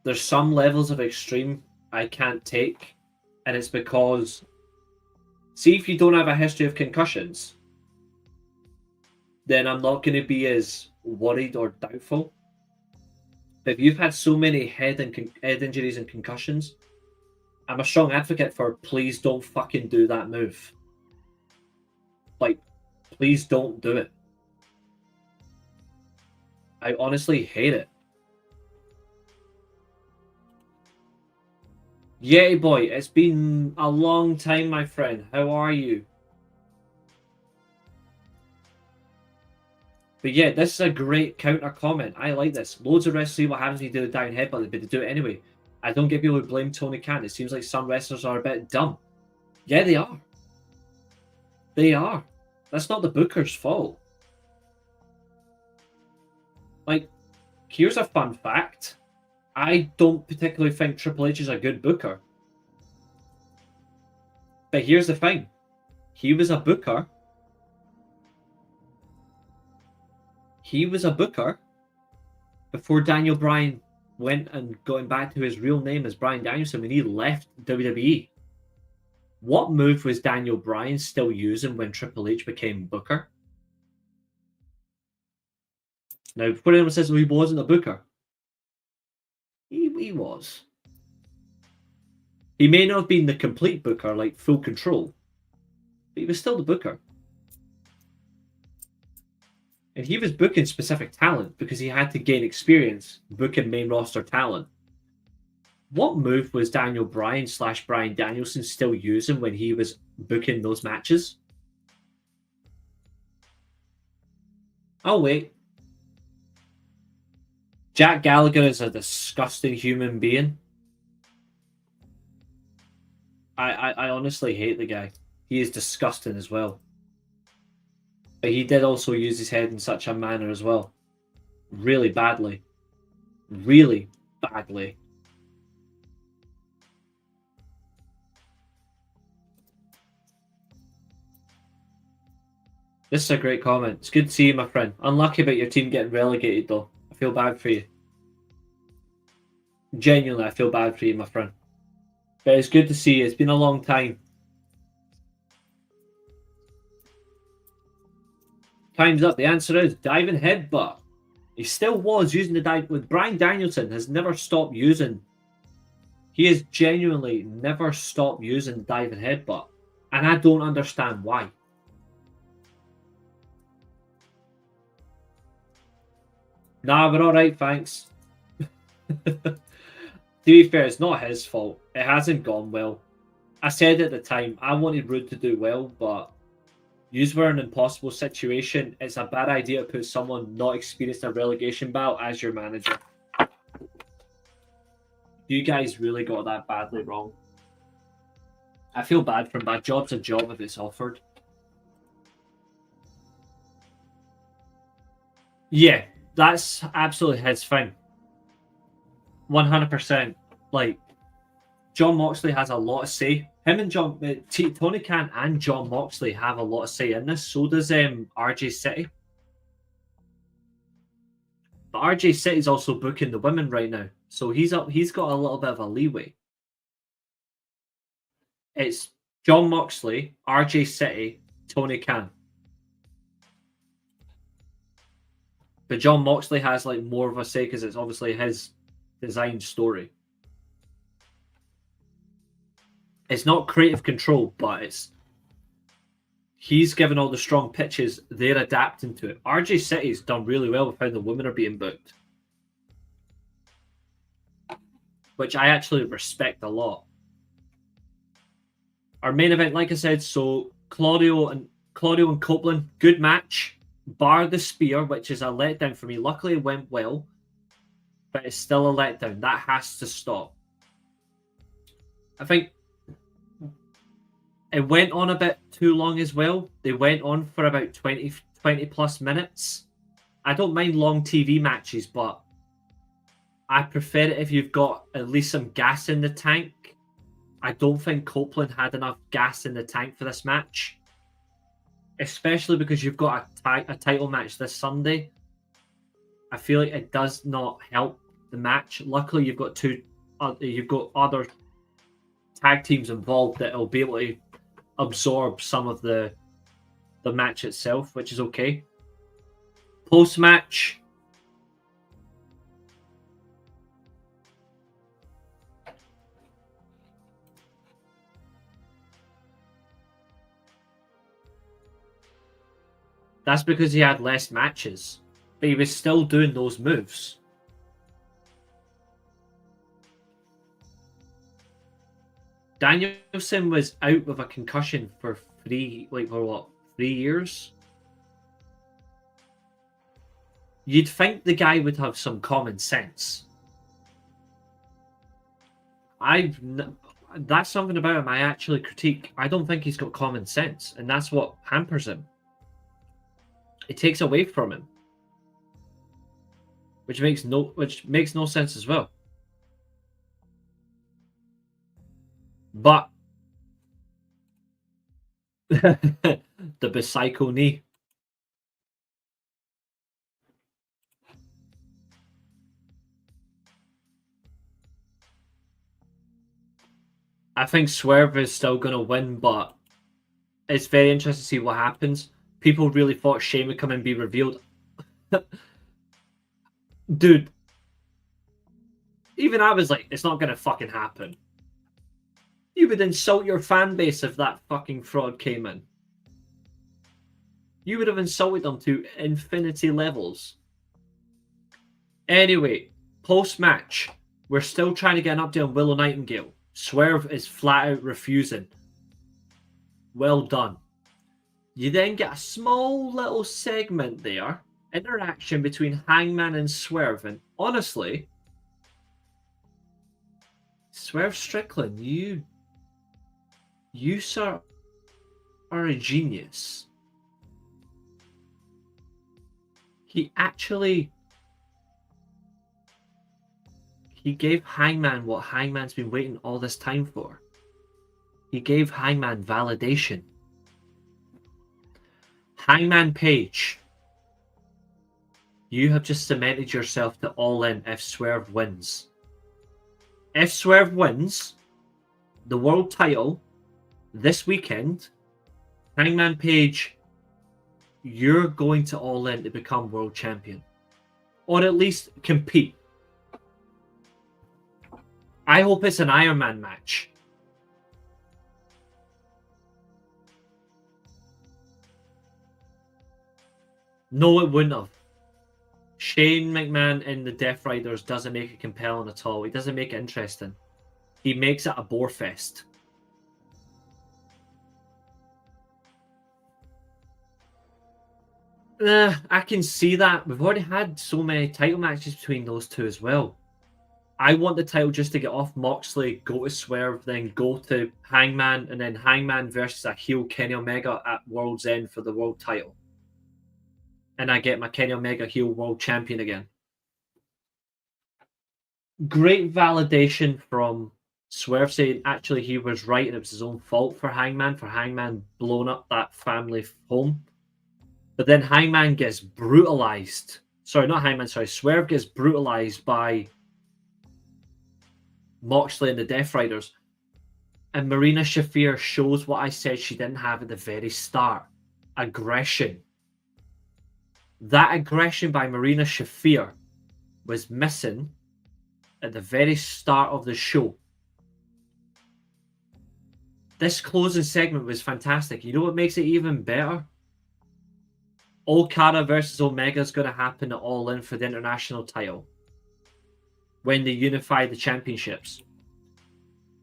There's some levels of extreme I can't take, and it's because, see, if you don't have a history of concussions, then I'm not going to be as worried or doubtful. But if you've had so many head injuries and concussions, I'm a strong advocate for please don't fucking do that move. Like, please don't do it. I honestly hate it. Yay, boy, it's been a long time, my friend. How are you? But yeah, this is a great counter comment. I like this. Loads of wrestlers see what happens when you do the down headbutt, but they do it anyway. I don't get people who blame Tony Khan. It seems like some wrestlers are a bit dumb. Yeah, they are. They are. That's not the booker's fault. Like, here's a fun fact. I don't particularly think Triple H is a good booker. But here's the thing. He was a booker. He was a booker before Daniel Bryan went and going back to his real name as Bryan Danielson when he left WWE. What move was Daniel Bryan still using when Triple H became booker? Now, before anyone says, well, he wasn't a booker. He was. He may not have been the complete booker, like full control, but he was still the booker. And he was booking specific talent because he had to gain experience booking main roster talent. What move was Daniel Bryan / Bryan Danielson still using when he was booking those matches? Oh, wait. Jack Gallagher is a disgusting human being. I honestly hate the guy. He is disgusting as well. But he did also use his head in such a manner as well. Really badly. Really badly. This is a great comment. It's good to see you, my friend. Unlucky about your team getting relegated, though. I feel bad for you. Genuinely, I feel bad for you, my friend. But it's good to see you. It's been a long time. Time's up. The answer is diving headbutt. He still was using the dive. With Bryan Danielson has never stopped using. He has genuinely never stopped using the diving headbutt. And I don't understand why. Nah, we're alright, thanks. To be fair, it's not his fault. It hasn't gone well. I said at the time, I wanted Rude to do well, but yous were in an impossible situation. It's a bad idea to put someone not experienced in a relegation battle as your manager. You guys really got that badly wrong. I feel bad for him. That job's a job if it's offered. Yeah, that's absolutely his thing. 100%. Like, John Moxley has a lot of say. Him and Tony Khan and John Moxley have a lot of say in this. So does RJ City. But RJ City's also booking the women right now, so he's got a little bit of a leeway. It's John Moxley, RJ City, Tony Khan. But John Moxley has like more of a say because it's obviously his design story. It's not creative control, but he's given all the strong pitches. They're adapting to it. RJ City's done really well with how the women are being booked, which I actually respect a lot. Our main event, like I said, so Claudio and Copeland, good match. Bar the spear, which is a letdown for me. Luckily, it went well, but it's still a letdown. That has to stop. I think it went on a bit too long as well. They went on for about 20 plus minutes. I don't mind long TV matches, but I prefer it if you've got at least some gas in the tank. I don't think Copeland had enough gas in the tank for this match, especially because you've got a title match this Sunday. I feel like it does not help the match. Luckily, you've got other tag teams involved that will be able to absorb some of the match itself, which is okay. Post match, That's because he had less matches, but he was still doing those moves. Danielson was out with a concussion for 3 years? You'd think the guy would have some common sense. That's something about him I actually critique. I don't think he's got common sense, and that's what hampers him. It takes away from him, which makes no sense as well. But the bicycle knee. I think Swerve is still going to win, but it's very interesting to see what happens. People really thought Shane would come and be revealed. Dude, even I was like, it's not going to fucking happen. You would insult your fan base if that fucking fraud came in. You would have insulted them to infinity levels. Anyway, post-match, we're still trying to get an update on Willow Nightingale. Swerve is flat out refusing. Well done. You then get a small little segment there. Interaction between Hangman and Swerve. And honestly, Swerve Strickland, you sir are a genius. He gave Hangman what Hangman's been waiting all this time for. He gave Hangman validation. Hangman Page, you have just cemented yourself to All In if Swerve wins. If Swerve wins the world title this weekend, Hangman Page, you're going to All In to become world champion. Or at least compete. I hope it's an Iron Man match. No, it wouldn't have. Shane McMahon in the Death Riders doesn't make it compelling at all. He doesn't make it interesting. He makes it a bore fest. I can see that. We've already had so many title matches between those two as well. I want the title just to get off Moxley, go to Swerve, then go to Hangman, and then Hangman versus a heel Kenny Omega at World's End for the world title. And I get my Kenny Omega heel world champion again. Great validation from Swerve saying actually he was right and it was his own fault for Hangman blowing up that family home. But then Hangman gets brutalized. Swerve gets brutalized by Moxley and the Death Riders. And Marina Shafir shows what I said she didn't have at the very start. Aggression. That aggression by Marina Shafir was missing at the very start of the show. This closing segment was fantastic. You know what makes it even better? Okada versus Omega is going to happen at All In for the international title when they unify the championships.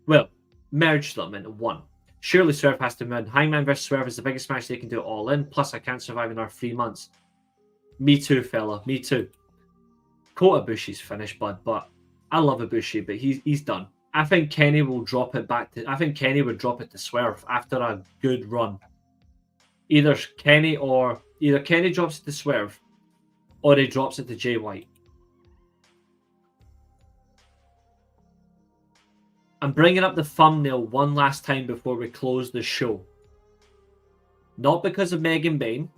Well, merge them into one. Surely Swerve has to win. Hangman versus Swerve is the biggest match they can do at All In. Plus, I can't survive another 3 months. Me too, fella. Me too. Kota Ibushi's finished, bud, but I love Ibushi, but he's done. I think Kenny will drop it back to. I think Kenny would drop it to Swerve after a good run. Either Kenny drops it to Swerve, or he drops it to Jay White. I'm bringing up the thumbnail one last time before we close the show. Not because of Megan Bain,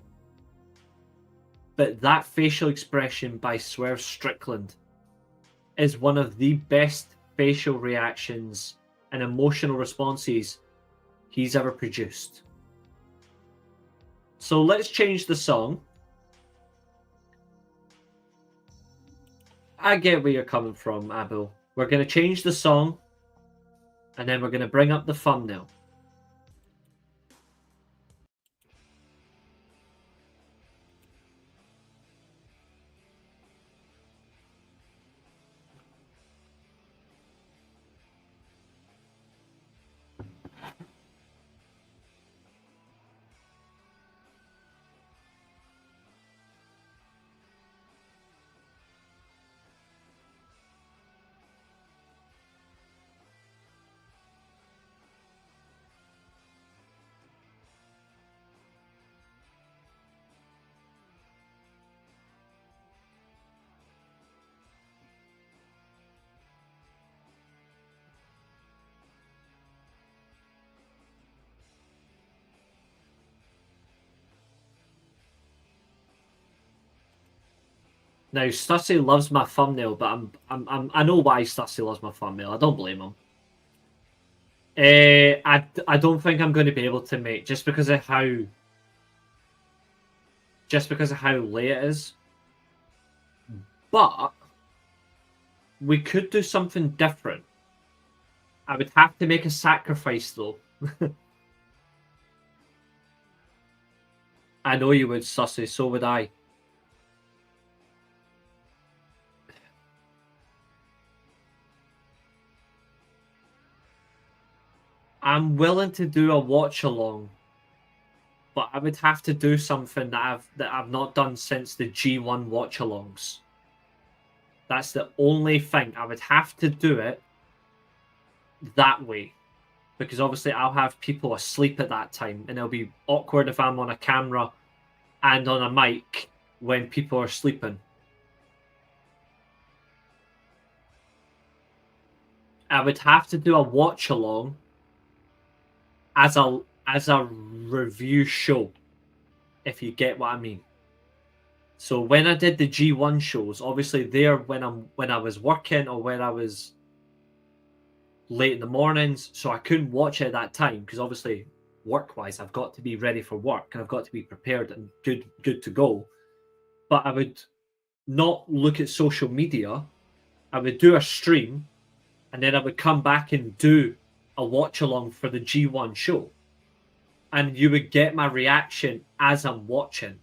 but that facial expression by Swerve Strickland is one of the best facial reactions and emotional responses he's ever produced. So let's change the song. I get where you're coming from, Abu. We're going to change the song, and then we're going to bring up the thumbnail. Now, Stussy loves my thumbnail, but I know why Stussy loves my thumbnail. I don't blame him. I don't think I'm going to be able to make just because of how late it is. But we could do something different. I would have to make a sacrifice though. I know you would, Sussy, so would I. I'm willing to do a watch along, but I would have to do something that I've not done since the G1 watch alongs. That's the only thing. I would have to do it that way. Because obviously I'll have people asleep at that time, and it'll be awkward if I'm on a camera and on a mic when people are sleeping. I would have to do a watch along as a review show, if you get what I mean. So when I did the G1 shows, obviously there when I was working or when I was late in the mornings, so I couldn't watch it at that time because obviously work-wise I've got to be ready for work and I've got to be prepared and good to go. But I would not look at social media. I would do a stream and then I would come back and do a watch along for the G1 show. And you would get my reaction as I'm watching.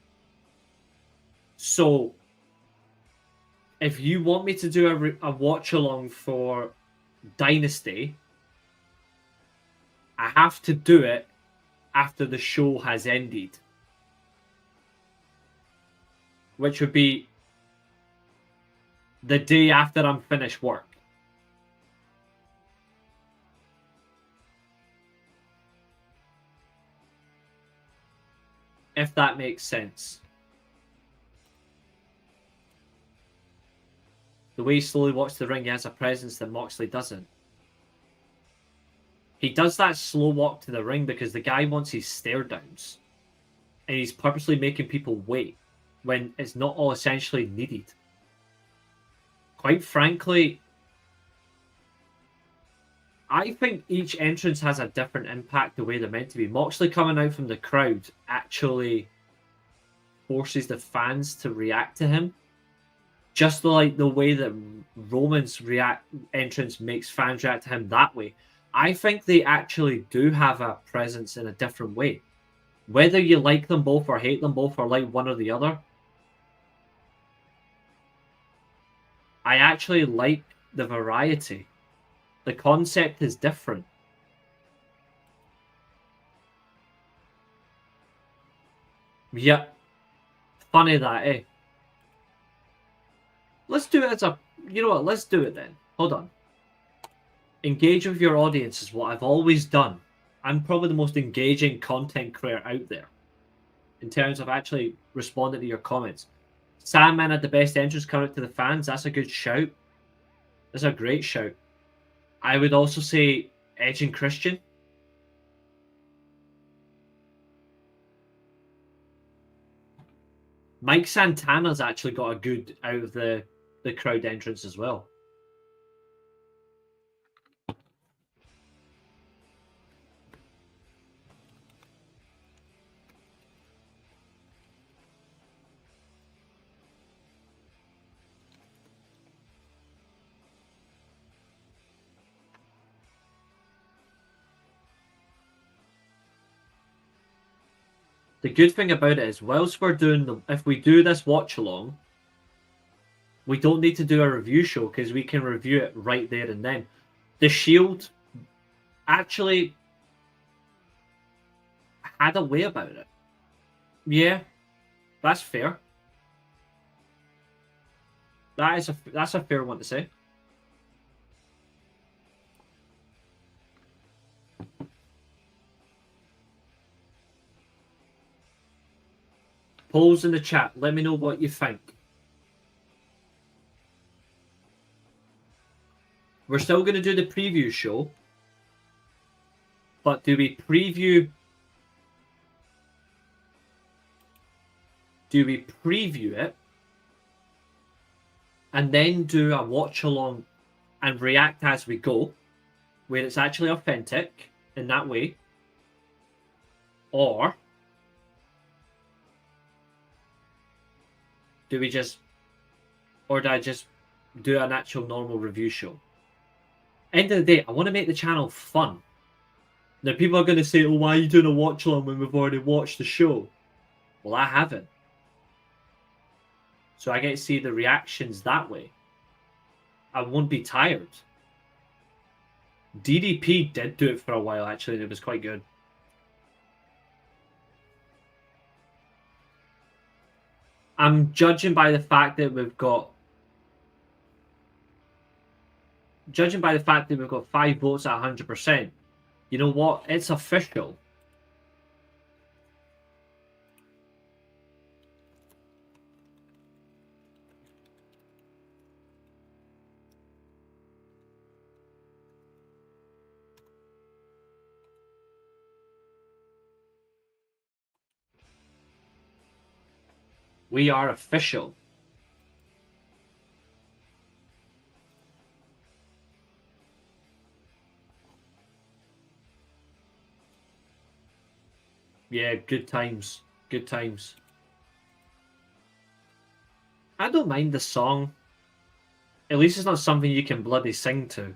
So if you want me to do a watch along for Dynasty, I have to do it after the show has ended, which would be the day after I'm finished work. If that makes sense. The way he slowly walks to the ring, he has a presence that Moxley doesn't. He does that slow walk to the ring because the guy wants his stare downs. And he's purposely making people wait when it's not all essentially needed. Quite frankly, I think each entrance has a different impact the way they're meant to be. Moxley coming out from the crowd actually forces the fans to react to him. Just like the way that Roman's entrance makes fans react to him that way. I think they actually do have a presence in a different way. Whether you like them both or hate them both or like one or the other, I actually like the variety. The concept is different. Yeah. Funny that, eh? Let's do it as a... You know what? Let's do it then. Hold on. Engage with your audience is what I've always done. I'm probably the most engaging content creator out there in terms of actually responding to your comments. Sandman had the best entrance coming out to the fans. That's a good shout. That's a great shout. I would also say Edge and Christian. Mike Santana's actually got a good out of the crowd entrance as well. The good thing about it is, whilst we're doing if we do this watch along, we don't need to do a review show because we can review it right there and then. The Shield actually had a way about it. Yeah, that's fair. That's a fair one to say. Polls in the chat. Let me know what you think. We're still going to do the preview show. But do we preview it and then do a watch along and react as we go, where it's actually authentic in that way, or do I just do an actual normal review show? End of the day, I want to make the channel fun. Now, people are going to say, oh, why are you doing a watch along when we've already watched the show? Well, I haven't. So I get to see the reactions that way. I won't be tired. DDP did do it for a while, actually, and it was quite good. I'm judging by the fact that we've got 5 votes at 100%. You know what? It's official. We are official. Yeah, good times. Good times. I don't mind the song. At least it's not something you can bloody sing to.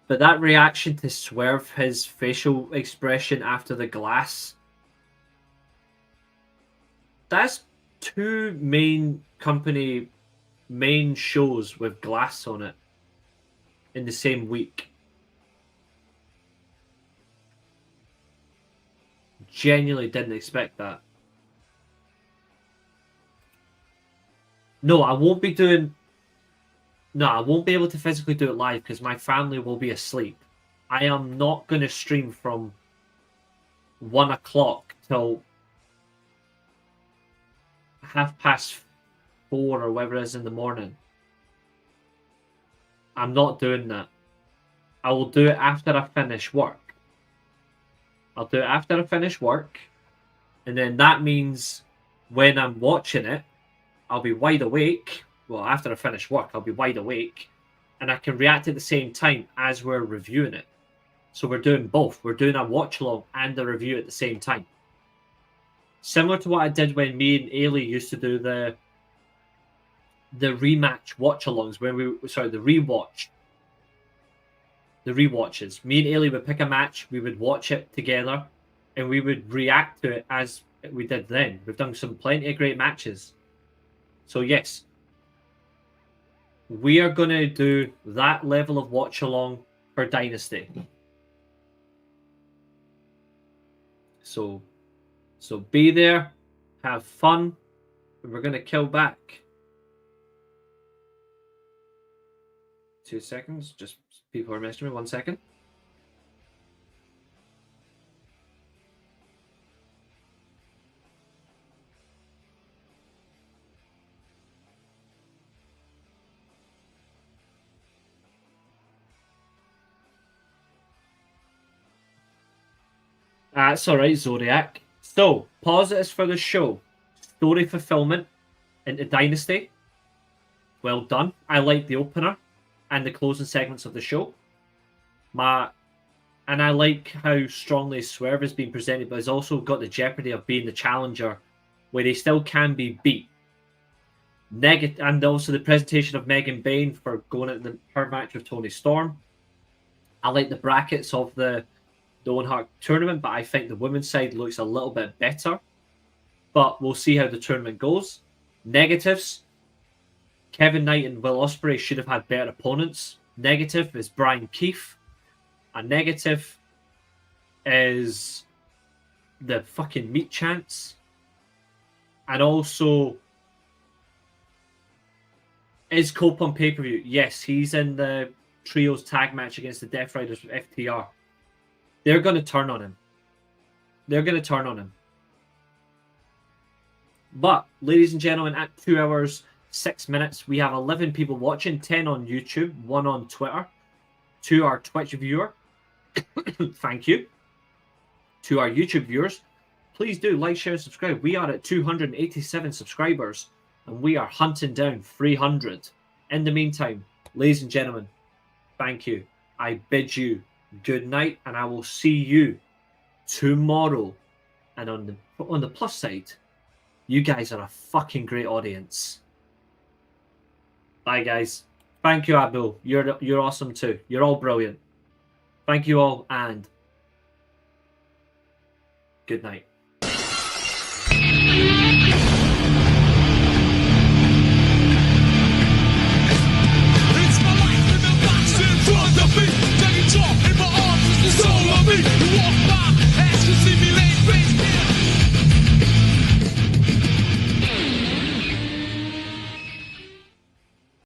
But that reaction to Swerve, his facial expression after the glass, that's 2 main shows with glass on it in the same week. Genuinely didn't expect that. No, I won't be able to physically do it live because my family will be asleep. I am not going to stream from 1 o'clock till 4:30 or whatever it is in the morning. I'm not doing that. I will do it after I finish work. And then that means when I'm watching it, I'll be wide awake. Well, after I finish work, I'll be wide awake, and I can react at the same time as we're reviewing it. So we're doing both. We're doing a watch along and a review at the same time. Similar to what I did when me and Ailey used to do the rematch watch alongs, the rewatches. Me and Ailey would pick a match, we would watch it together, and we would react to it as we did then. We've done plenty of great matches. So yes, we are going to do that level of watch along for Dynasty. So be there, have fun, and we're going to kill back. 2 seconds, just people are messaging me. 1 second. That's all right, Zodiac. So, positives for the show. Story fulfillment into Dynasty. Well done. I like the opener and the closing segments of the show. And I like how strongly Swerve has been presented, but has also got the jeopardy of being the challenger where he still can be beat. And also the presentation of Megan Bayne for going at her match with Toni Storm. I like the brackets of the Owen Hart tournament, but I think the women's side looks a little bit better. But we'll see how the tournament goes. Negatives: Kevin Knight and Will Ospreay should have had better opponents. Negative is Brian Keefe. A negative is the fucking meat chants. And also, is Cope on pay-per-view? Yes, he's in the trios tag match against the Death Riders with FTR. They're going to turn on him. But, ladies and gentlemen, at 2 hours, 6 minutes, we have 11 people watching, 10 on YouTube, 1 on Twitter. To our Twitch viewer, thank you. To our YouTube viewers, please do like, share, and subscribe. We are at 287 subscribers, and we are hunting down 300. In the meantime, ladies and gentlemen, thank you. I bid you good night, and I will see you tomorrow. And on the plus side, you guys are a fucking great audience. Bye, guys. Thank you, Abdul. You're awesome too. You're all brilliant. Thank you all, and good night.